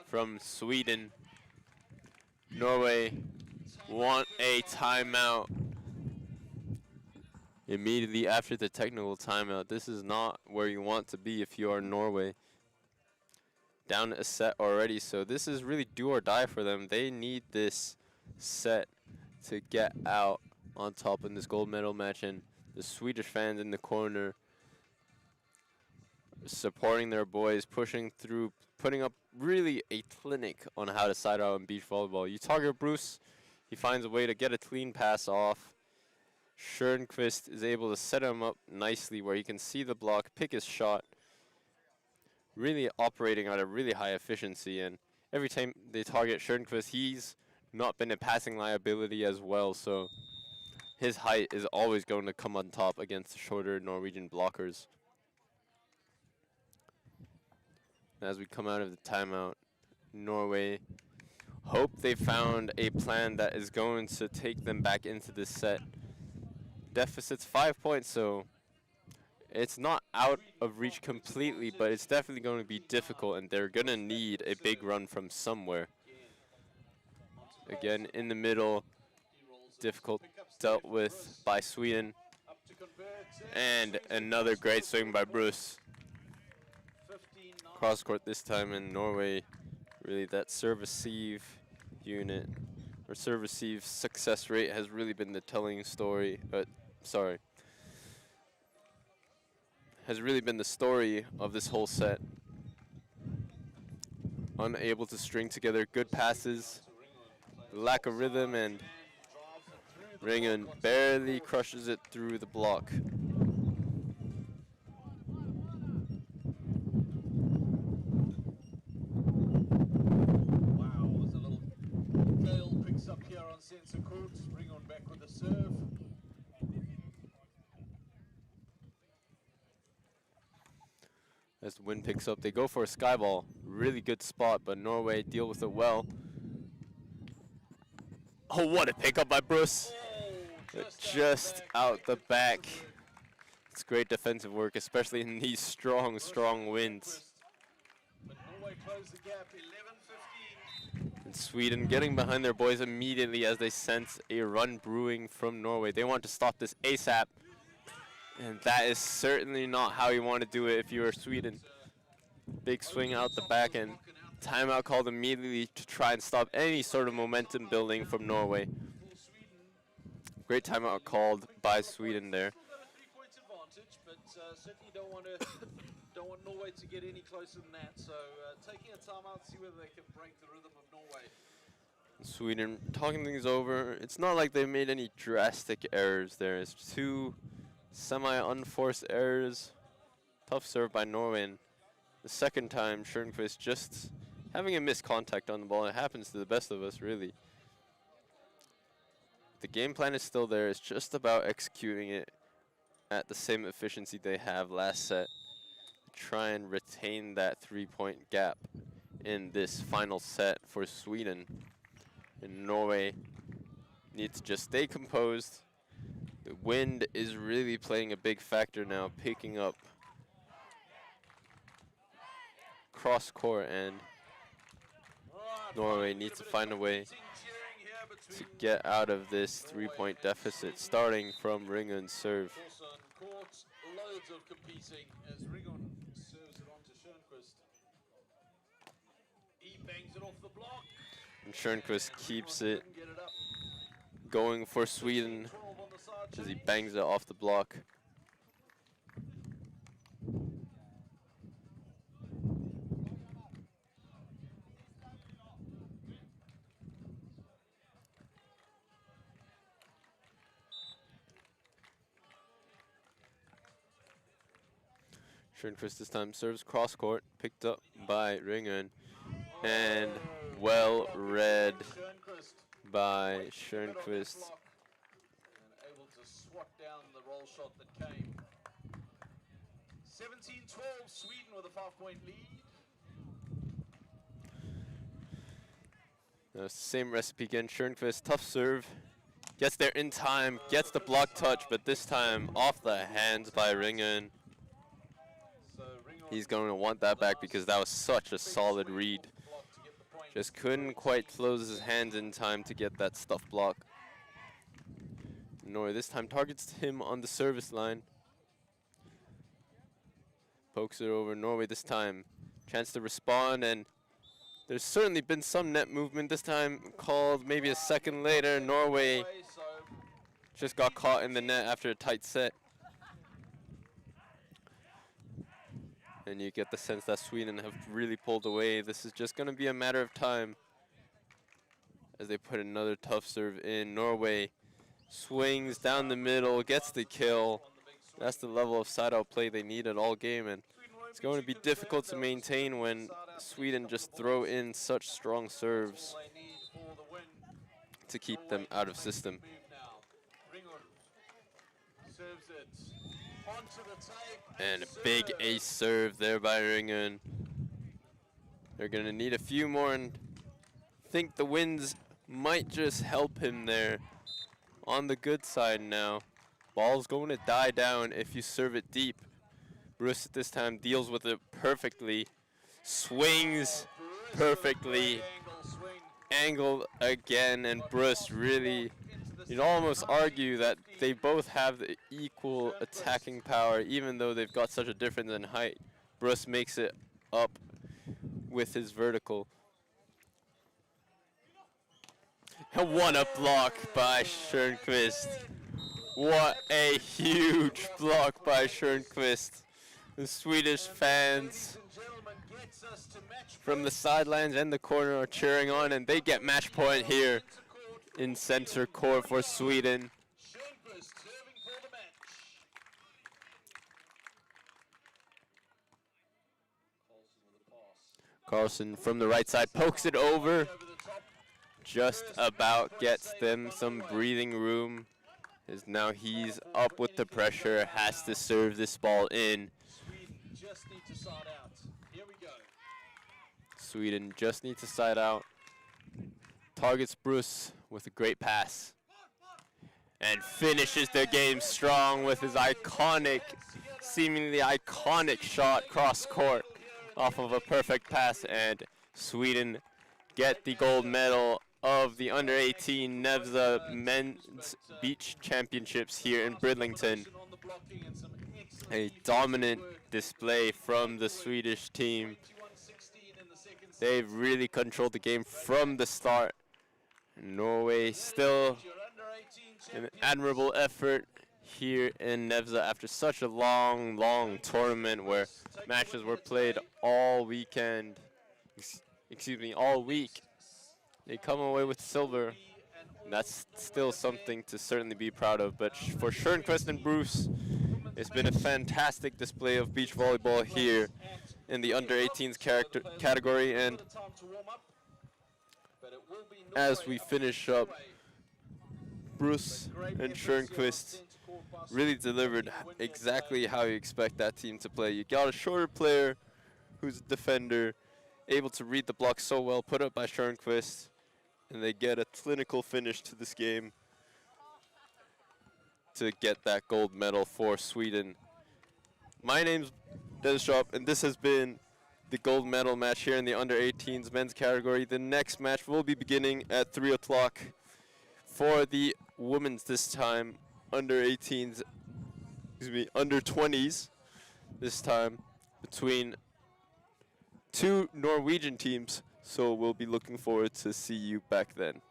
from Sweden. Norway want a timeout immediately after the technical timeout. This is not where you want to be if you are Norway. Down a set already, so this is really do or die for them. They need this set to get out on top in this gold medal match, and the Swedish fans in the corner supporting their boys, pushing through, putting up really a clinic on how to side out in beach volleyball. You target Bruce, he finds a way to get a clean pass off. Schönquist is able to set him up nicely where he can see the block, pick his shot, really operating at a really high efficiency. And every time they target Schönquist, he's not been a passing liability as well, so his height is always going to come on top against the shorter Norwegian blockers. As we come out of the timeout, Norway hope they found a plan that is going to take them back into this set. Deficit's 5 points, so it's not out of reach completely, but it's definitely going to be difficult, and they're going to need a big run from somewhere. Again, in the middle, difficult dealt with by Sweden. And another great swing by Bruce. Cross court this time in Norway, really that serve-receive unit, or serve-receive success rate has really been the telling story, has really been the story of this whole set. Unable to string together good passes, lack of rhythm, and Ringen barely crushes it through the block. Wow, was a little tail center court. Bring on back with the serve. As the wind picks up, they go for a skyball. Really good spot, but Norway deal with it well. Oh, what a pickup by Bruce. Just out the back. It's great defensive work, especially in these strong, strong winds. But Norway closed the gap, 11-15. And Sweden getting behind their boys immediately as they sense a run brewing from Norway. They want to stop this ASAP. And that is certainly not how you want to do it if you are Sweden. Big swing out the back and timeout called immediately to try and stop any sort of momentum building from Norway. Great timeout called by Sweden there. Still got a 3-point advantage, but certainly don't want Norway to get any closer than that. So taking a timeout, see whether they can break the rhythm of Norway. Sweden talking things over. It's not like they made any drastic errors there. It's 2 semi-unforced errors. Tough serve by Norway. And the second time, Schönquist just having a missed contact on the ball. It happens to the best of us, really. The game plan is still there. It's just about executing it at the same efficiency they have last set. Try and retain that 3-point gap in this final set for Sweden. And Norway needs to just stay composed. The wind is really playing a big factor now, picking up cross court, and Norway needs to find a way to get out of this 3-point deficit, starting from Ringun's serve. Loads of competing as Ringun serves it on to Schönquist. He bangs it off the block. And Schönquist keeps it going for Sweden as he bangs it off the block. Schönquist this time serves cross court, picked up by Ringun, and well read by Schönquist. And able to swat down the roll shot that came. 17-12, Sweden with a 5-point lead. Now, same recipe again. Schönquist, tough serve, gets there in time, gets the block touch, but this time off the hands by Ringun. He's going to want that back because that was such a solid read. Just couldn't quite close his hands in time to get that stuff block. Norway this time targets him on the service line. Pokes it over. Norway this time. Chance to respond, and there's certainly been some net movement this time called maybe a second later. Norway just got caught in the net after a tight set. And you get the sense that Sweden have really pulled away. This is just going to be a matter of time as they put another tough serve in. Norway swings down the middle, gets the kill. That's the level of side-out play they needed all game, and it's going to be difficult to maintain when Sweden just throw in such strong serves to keep them out of system. And a big ace serve there by Ringun. They're going to need a few more, and think the winds might just help him there on the good side now. Ball's going to die down if you serve it deep. Bruce at this time deals with it perfectly. Swings perfectly. Angled again, and Bruce really, you'd almost argue that they both have the equal attacking power, even though they've got such a difference in height. Bruce makes it up with his vertical. And what a block by Schönquist. What a huge block by Schönquist. The Swedish fans from the sidelines and the corner are cheering on, and they get match point here in center court for Sweden. Carlson from the right side pokes it over. just about gets them some breathing room. As now he's up with the pressure, has to serve this ball in. Sweden just need to side out. Here we go. Sweden just needs to side out. Targets Bruce with a great pass. And finishes the game strong with his iconic, seemingly iconic shot cross court off of a perfect pass. And Sweden get the gold medal of the under-18 NEVZA Men's Beach Championships here in Bridlington. A dominant display from the Swedish team. They've really controlled the game from the start. Norway still an admirable effort here in NEVZA after such a long tournament where matches were played all weekend. Excuse me, all week. They come away with silver. That's still something to certainly be proud of. But for Schernquist and Bruce, it's been a fantastic display of beach volleyball here in the under-18s category. And as we finish up, Bruce and Schernquist really delivered exactly how you expect that team to play. You got a shorter player who's a defender, able to read the block so well, put up by Schernquist, and they get a clinical finish to this game to get that gold medal for Sweden. My name's Dennis Schwab, and this has been the gold medal match here in the under-18s men's category. The next match will be beginning at 3 o'clock for the women's this time, under-18s, under-20s this time, between two Norwegian teams. So we'll be looking forward to see you back then.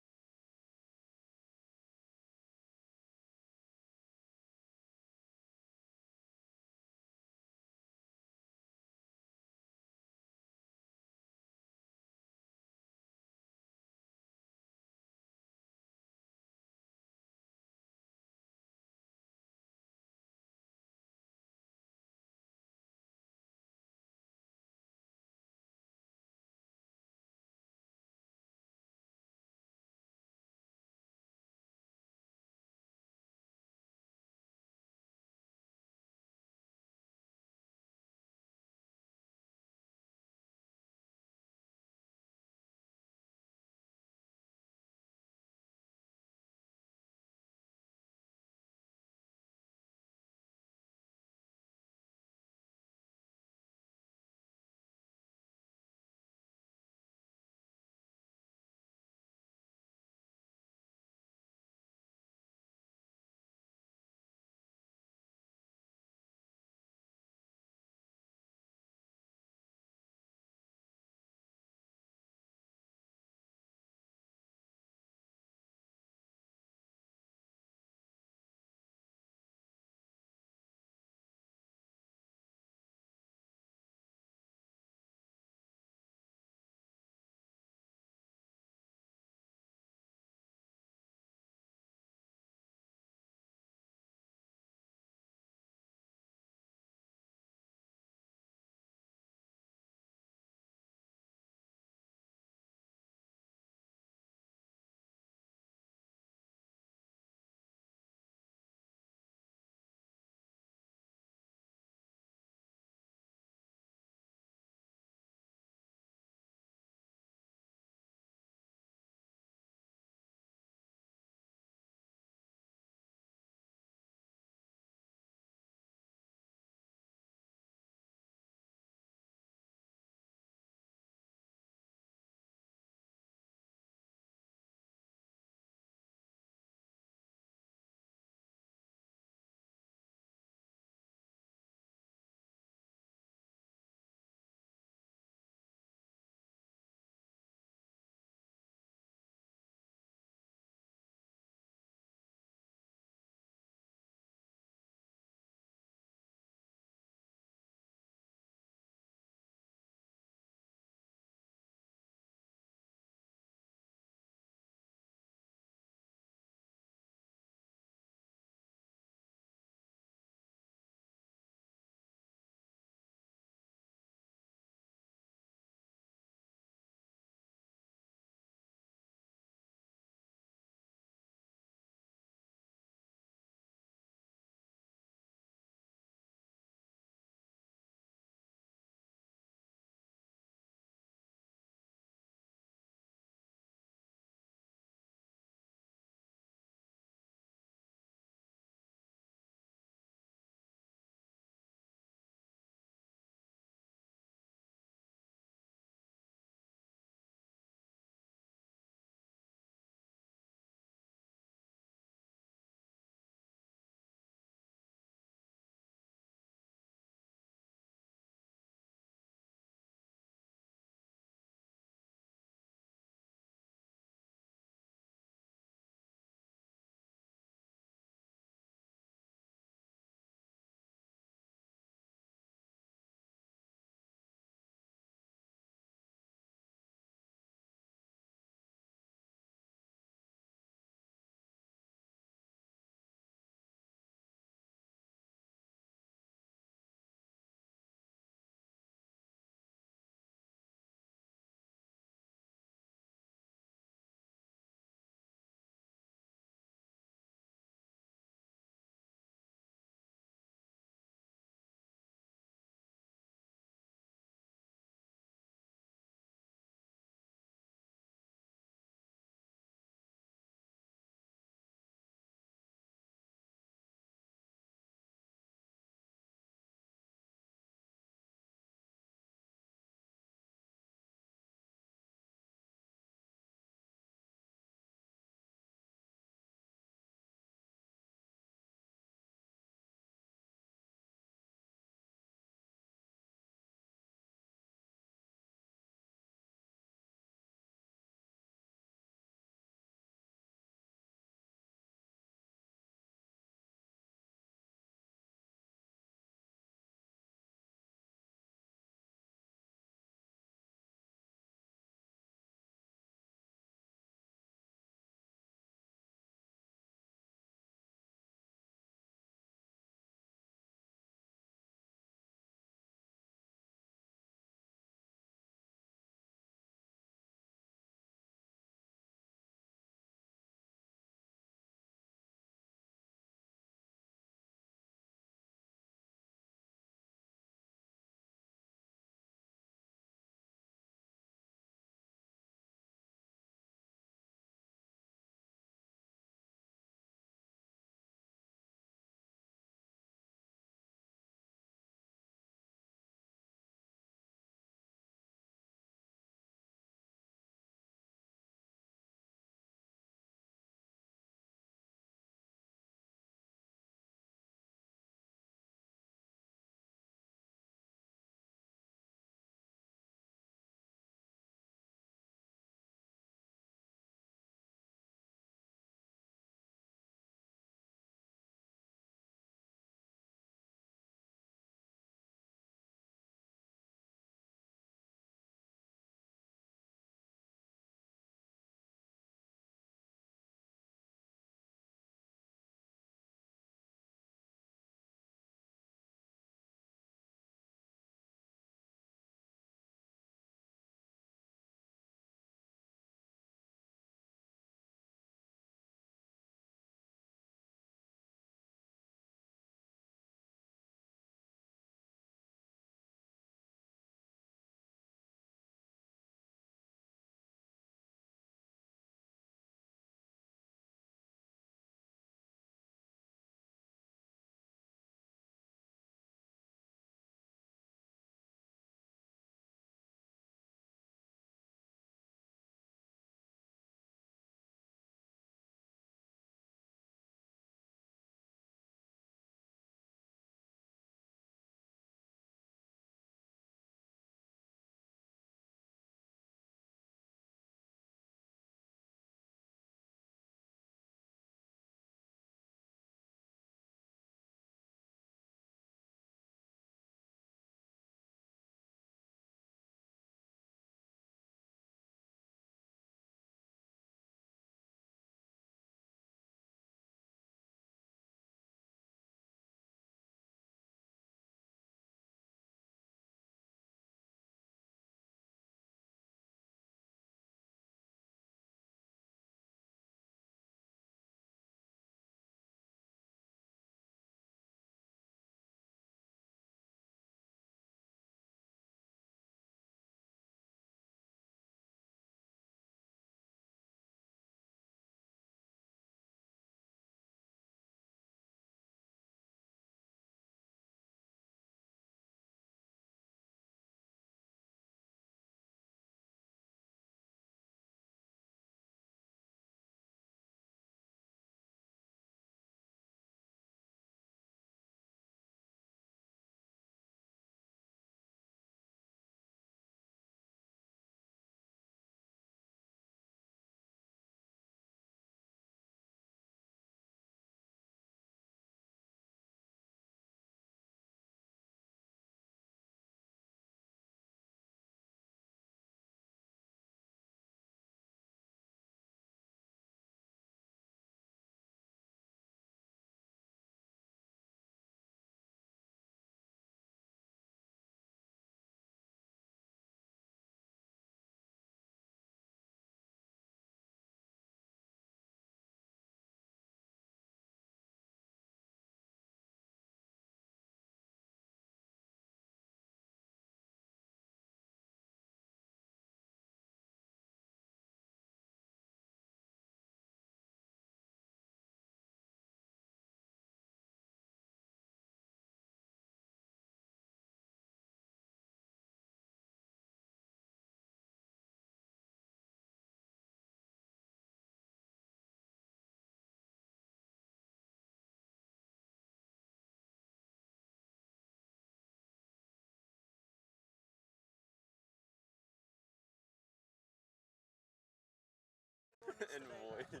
And void. And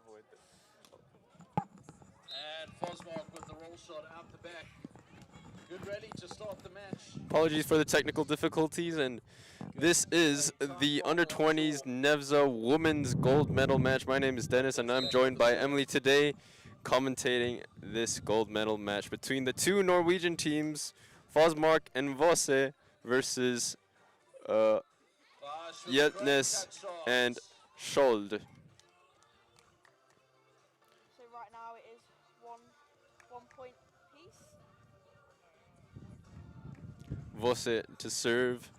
avoid And Fosmark with the roll shot out the back. Good rally to start the match. Apologies for the technical difficulties, and this is the under-20s NEVZA Women's Gold Medal match. My name is Dennis, and I'm joined by Emily today, commentating this gold medal match between the two Norwegian teams, Fosmark and Vosse, versus Hjeltnes and Skjold. So right now it is one point piece. Vosse to serve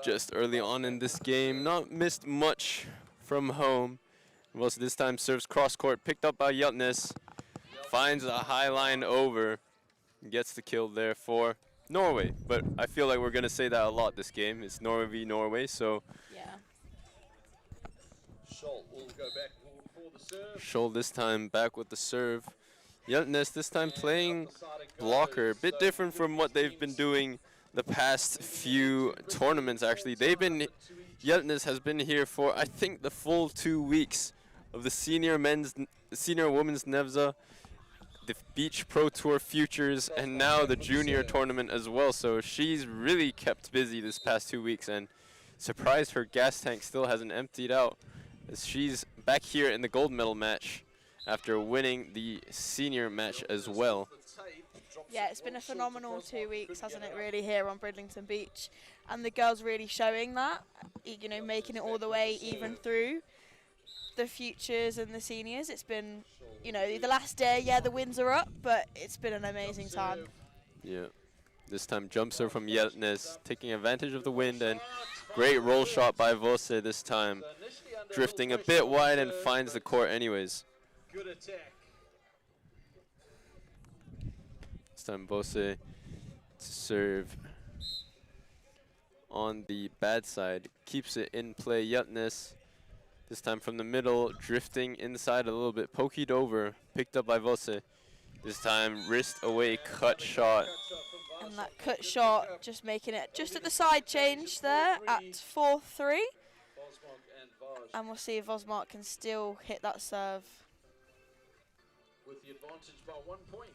just early on in this game. Not missed much from home. Vosse this time serves cross court, picked up by Hjeltnes. Finds a high line over. Gets the kill there for Norway. But I feel like we're going to say that a lot this game. It's Norway v Norway, so Yeah. Scholl will go back for the serve. Skjold this time back with the serve. Hjeltnes this time playing blocker. A bit different from what they've been doing the past few tournaments, actually. Hjeltnes has been here for, I think, the full 2 weeks of the senior women's NEVZA, the Beach Pro Tour Futures, and now the junior tournament as well. So she's really kept busy this past 2 weeks, and surprised her gas tank still hasn't emptied out, as she's back here in the gold medal match after winning the senior match as well. Yeah, it's been a phenomenal 2 weeks, hasn't it, really, here on Bridlington Beach. And the girls really showing that, you know, making it all the way even through the futures and the seniors. It's been, you know, the last day, yeah, the winds are up, but it's been an amazing time. Yeah. This time jump serve from Hjeltnes, taking advantage of the wind, and great roll shot by Vosse this time. Drifting a bit wide and finds the court anyways. Good attack. This time Vosse to serve on the bad side. Keeps it in play. Hjeltnes this time from the middle, drifting inside a little bit. Pokeyed over, picked up by Vosse. This time wrist away cut shot. And that cut shot just making it just at the side change there at 4-3. And we'll see if Vosmark can still hit that serve. With the advantage by 1 point.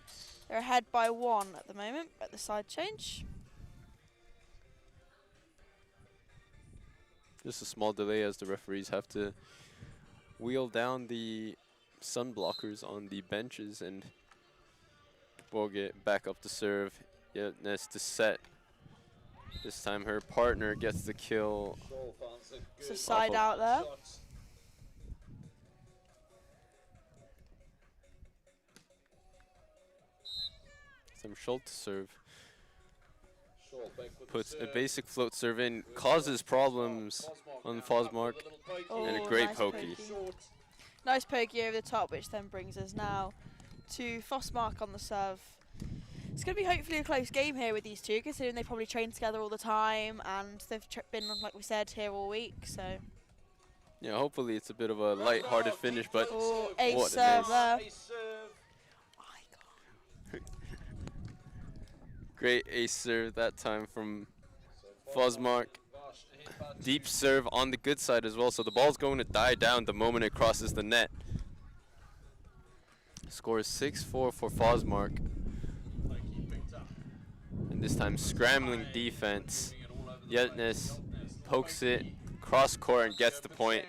They're ahead by 1 at the moment at the side change. Just a small delay as the referees have to wheel down the sun blockers on the benches, and Borge back up to serve. Hjeltnes to set. This time her partner gets the kill. It's a side out there. Some Skjold to serve. Puts a basic float serve in, causes problems on Fosmark, and a great nice pokey. Nice pokey over the top, which then brings us now to Fosmark on the serve. It's going to be hopefully a close game here with these two, considering they probably train together all the time, and they've been, like we said, here all week. So Yeah, hopefully it's a bit of a light-hearted finish, but ace what a serve there. great ace serve that time from Fosmark. Deep serve on the good side as well, so the ball's going to die down the moment it crosses the net. Score is 6-4 for Fosmark. And this time scrambling defense. Hjeltnes pokes it, cross court, and gets the point.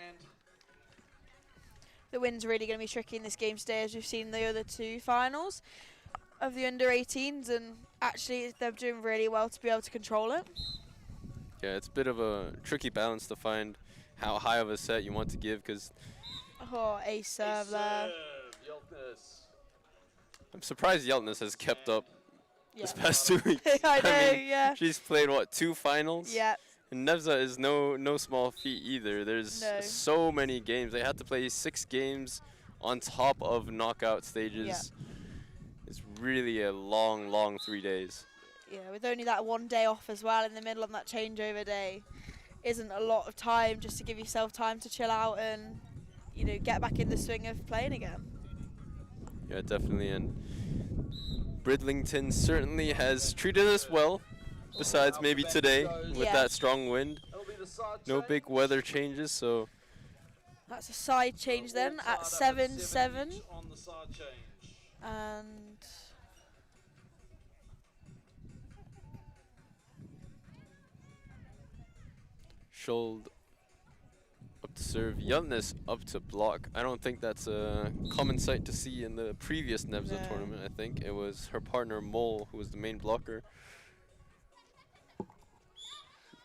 The wind's really going to be tricky in this game today, as we've seen the other two finals of the under-18s, and actually they're doing really well to be able to control it. Yeah, it's a bit of a tricky balance to find how high of a set you want to give, because Ace serve there. I'm surprised Hjeltnes has kept up this Yeah. past 2 weeks. I know, mean, yeah. She's played, what, 2 finals? Yeah. And NEVZA is no small feat either. There's No. so many games. They had to play 6 games on top of knockout stages. Yeah. It's really a long 3 days. Yeah, with only that 1 day off as well in the middle of that changeover day, isn't a lot of time just to give yourself time to chill out and, you know, get back in the swing of playing again. Yeah, definitely. And Bridlington certainly has treated us well, besides maybe today with Yeah. that strong wind. No big weather changes, so That's a side change then at 7-7. On the side change. And Schold up to serve. Yeltness up to block. I don't think that's a common sight to see in the previous NEVZA tournament. I think it was her partner Mole who was the main blocker.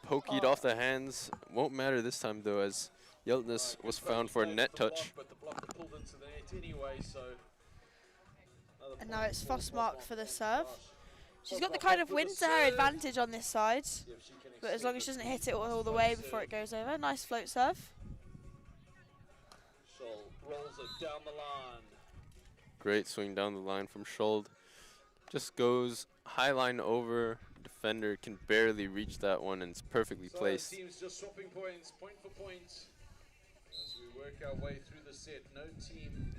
Pokeyed off the hands. Won't matter this time though, as Yeltness was found for a net touch. But the blocker pulled into the net anyway, so. And now it's Fossmark for the serve. She's got the kind of wind to her advantage on this side, but as long as she doesn't hit it all the way before it goes over. Nice float serve. Scholl rolls it down the line. Great swing down the line from Schold. Just goes high line over. Defender can barely reach that one, and it's perfectly placed. Teams just swapping points, point for point, as we work our way through the set. No team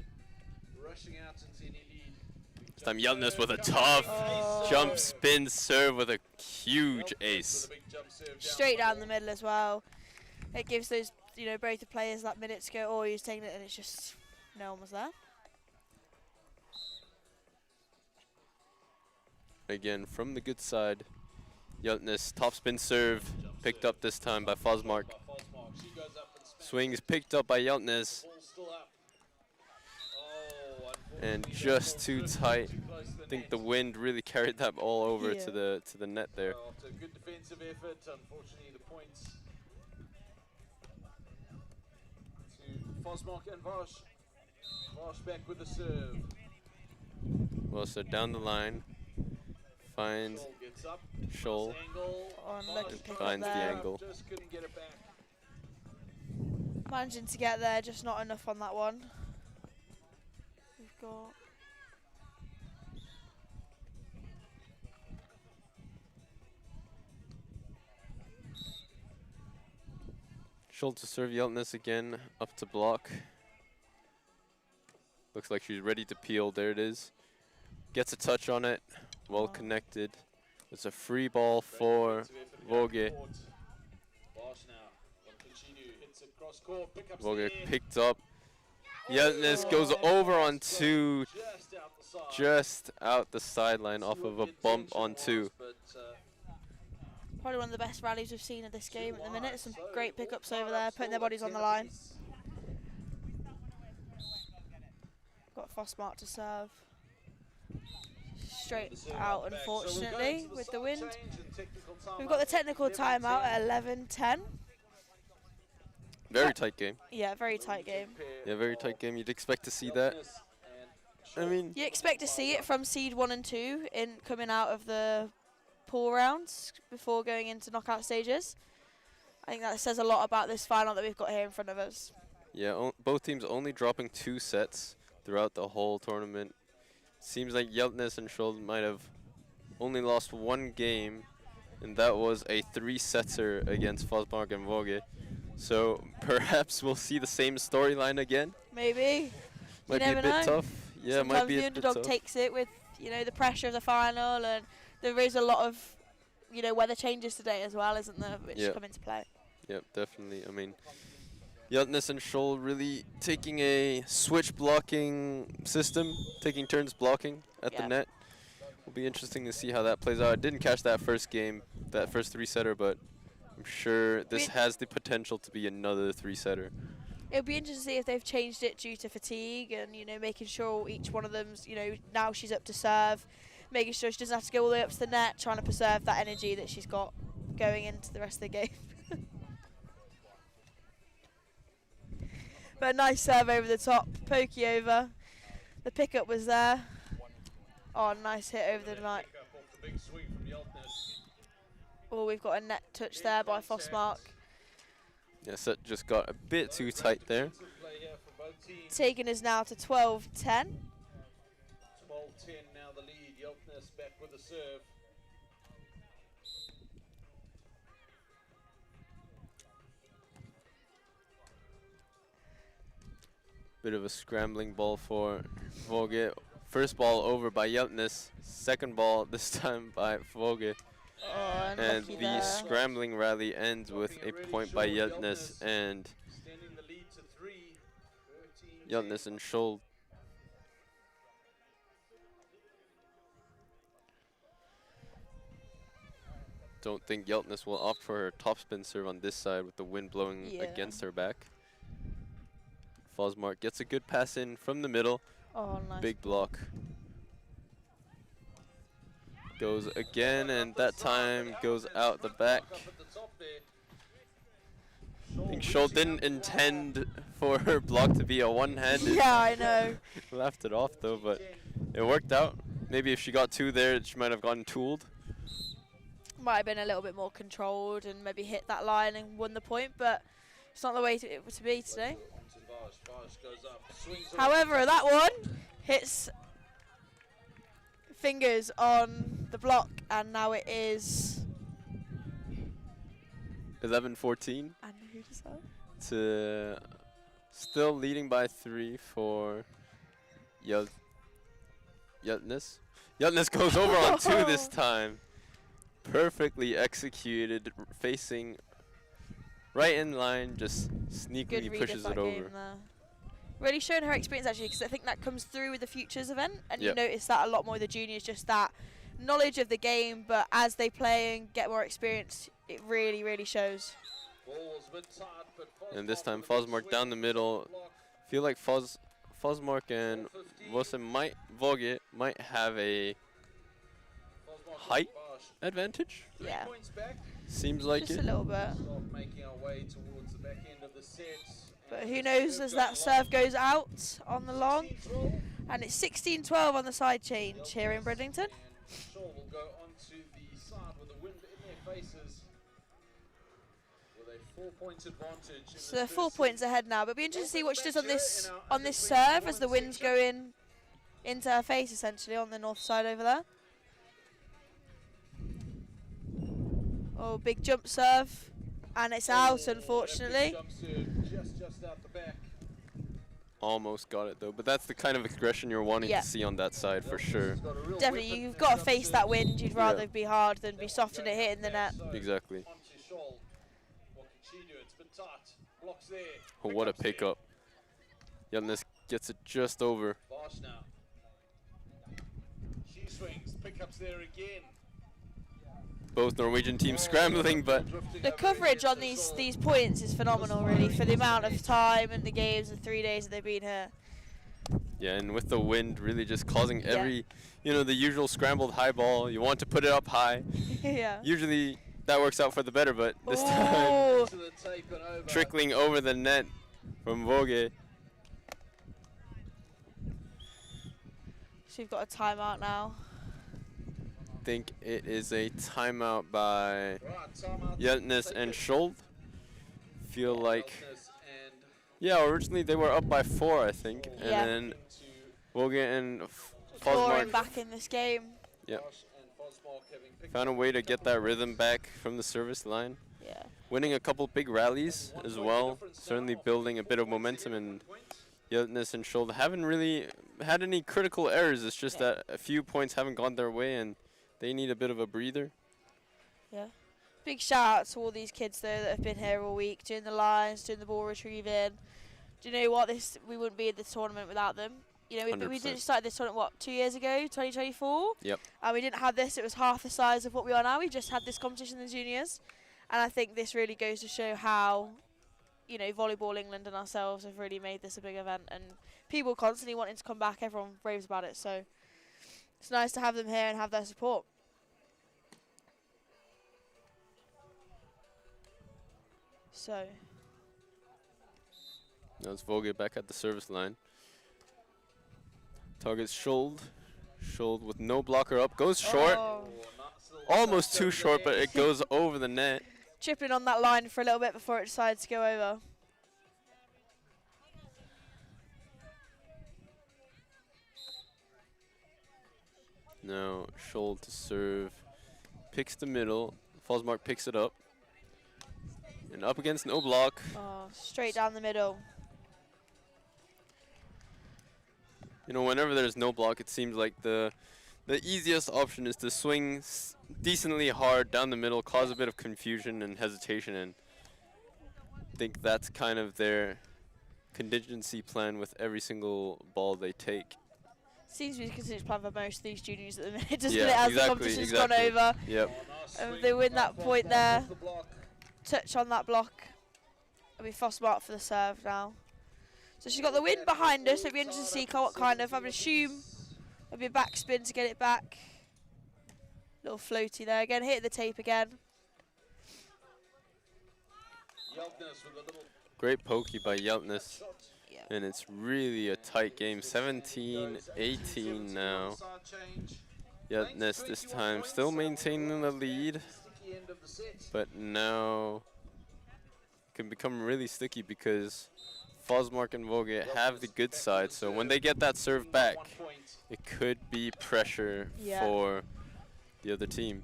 rushing out into any lead. This time Yeltness with a tough jump spin serve with a huge ace. Straight down the middle as well. It gives those, both the players that minute to go, oh, he's taking it, and it's just no one was there. Again, from the good side, Yeltness top spin serve picked up this time by Fossmark. Swings picked up by Yeltness. And just too tight. I think the wind really carried that ball over to the net there. After a good defensive effort, unfortunately the points to Fossmark and Vosh. Vosh back with the serve. Well, so down the line, finds Scholl, Unlucky pick up finds the there. angle. Just couldn't get it back. Managing to get there, just not enough on that one. We've got Scholl to serve Yeltness again, up to block. Looks like she's ready to peel. There it is. Gets a touch on it. Well connected. It's a free ball for Voge. Voge picked up. Yeltness goes over on two. Just out the sideline off of a bump on two. probably one of the best rallies we've seen of this game at the minute. Some great pickups over there, putting their bodies on the line. Got Fossmark to serve. Straight out, unfortunately, with the wind. We've got the technical timeout at 11:10. Very tight game. Yeah, very tight game. Yeah, very tight game. You'd expect to see that. I mean, you expect to see it from seed 1 and 2 in coming out of the pool rounds before going into knockout stages. I think that says a lot about this final that we've got here in front of us. Yeah, both teams only dropping 2 sets throughout the whole tournament. Seems like Yeltness and Scholl might have only lost 1 game, and that was a 3-setter against Fossmark and Voge. So perhaps we'll see the same storyline again. Maybe. Might be a bit tough. Yeah, sometimes might be the a bit underdog tough. takes it with, the pressure of the final, and there is a lot of, weather changes today as well, isn't there, which come into play. Yep, definitely. I mean, Yeltness and Scholl really taking a switch blocking system, taking turns blocking at the net. Will be interesting to see how that plays out. I didn't catch that first game, that first 3-setter, but I'm sure this has the potential to be another 3-setter. It'll be interesting to see if they've changed it due to fatigue and, making sure each one of them's, now she's up to serve, making sure she doesn't have to go all the way up to the net, trying to preserve that energy that she's got going into the rest of the game. But a nice serve over the top, pokey over. The pickup was there. Oh, nice hit over the net. Oh, we've got a net touch there by Fossmark. Yes, that just got a bit too tight there. Taking us now to 12-10. 12-10 now the lead. Yeltness back with the serve. Bit of a scrambling ball for Voge. First ball over by Yeltness. Second ball this time by Voge. Oh, and the scrambling rally ends with a point by Yeltness, and Yeltness and Scholl. Don't think Yeltness will opt for her topspin serve on this side with the wind blowing against her back. Fosmark gets a good pass in from the middle. Oh, nice. Big block. Goes again, and that time goes out the back. I think Scholl didn't intend for her block to be a one-handed. Yeah, I know. Laughed it off though, but it worked out. Maybe if she got two there, she might have gotten tooled. Might have been a little bit more controlled and maybe hit that line and won the point, but it's not the way to be today. However, that one hits fingers on the block, and now it is 11-14. And who does that? To still leading by 3 for Yeltness. Yeltness goes over on 2 this time. Perfectly executed, facing right in line, just sneakily pushes it over. Really showing her experience actually, because I think that comes through with the Futures event, and you notice that a lot more with the juniors, just that knowledge of the game, but as they play and get more experience, it really, really shows. And this time Fosmark down the middle. Feel like Fosmark and Voge might have a height advantage. Yeah. Seems like just it. a little bit. But who knows as that serve goes out on the long. And it's 16-12 on the side change here in Bridlington. So they're 4 points ahead now, but it'll be interesting to see what she does on this serve as the wind's going into her face essentially on the north side over there. Oh, big jump serve, and it's out unfortunately. Almost got it though, but that's the kind of aggression you're wanting to see on that side for sure. Definitely, you've got to face that wind. You'd rather be hard than be soft and it hitting the net. Exactly. Oh, what a pickup. Yeltness gets it just over. She swings, pickups there again. Both Norwegian teams scrambling, but the coverage on these points is phenomenal, really, for the amount of time and the games and 3 days that they've been here. Yeah, and with the wind really just causing every, the usual scrambled high ball. You want to put it up high. Yeah. Usually that works out for the better, but this time trickling over the net from Voge. So we've got a timeout now. I think it is a timeout by Yeltness and Scholl. Feel like, originally they were up by 4, I think, and then Voge and Fosmark back in this game. Yep. Found a way to get that rhythm back from the service line. Yeah. Winning a couple big rallies as well, certainly building a bit of momentum, and Yeltness and Scholl haven't really had any critical errors. It's just that a few points haven't gone their way and they need a bit of a breather. Yeah. Big shout out to all these kids though that have been here all week, doing the lines, doing the ball retrieving. Do you know what? We wouldn't be in this tournament without them. We did start this tournament 2 years ago, 2024. Yep. And we didn't have this. It was half the size of what we are now. We just had this competition in the juniors, and I think this really goes to show how, Volleyball England and ourselves have really made this a big event, and people constantly wanting to come back. Everyone raves about it, so it's nice to have them here and have their support. So. Now it's Voge back at the service line. Targets Scholl. Scholl with no blocker up. Goes short. Almost too short, but it goes over the net. Chipping on that line for a little bit before it decides to go over. Now Scholl to serve. Picks the middle. Fosmark picks it up. And up against no block. Oh, straight down the middle. Whenever there's no block, it seems like the easiest option is to swing decently hard down the middle, cause a bit of confusion and hesitation, and I think that's kind of their contingency plan with every single ball they take. Seems to be the contingency plan for most of these juniors at the minute, doesn't Yeah, it, as the exactly, competition's exactly. gone over. Yep. If they win that point there, touch on that block, it'll be Fossmark for the serve now. So she's got the wind behind us, so it'll be interesting to see what kind of, I would assume, it'll be a backspin to get it back. Little floaty there again, hit the tape again. Great pokey by Yeltness. Yeah. And it's really a tight game, 17-18 now. Yeltness this time still maintaining the lead, but now can become really sticky because Fossmark and Voge have the good side, so when they get that serve back, it could be pressure for the other team.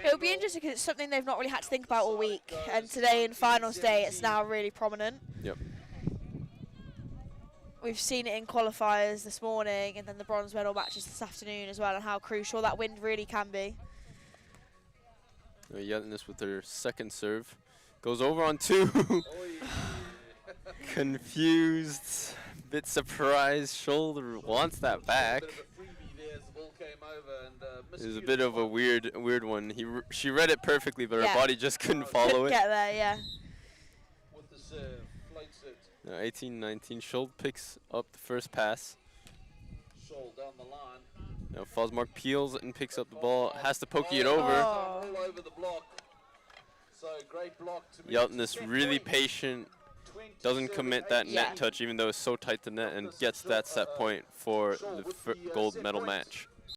It'll be interesting because it's something they've not really had to think about all week, and today in finals day it's now really prominent. Yep. We've seen it in qualifiers this morning and then the bronze medal matches this afternoon as well, and how crucial that wind really can be. Yeltness with her second serve. Goes over on 2. Confused, bit surprised. Shoulder wants that back. It was a bit of a weird one. She read it perfectly, but her body just couldn't follow it. Get there, yeah. 18-19. Scholl picks up the first pass. Now Fossmark peels and picks up the ball. Has to pokey it over. Oh. Yeltness really patient. Doesn't commit that net touch even though it's so tight to net, and gets that set point for the gold medal match.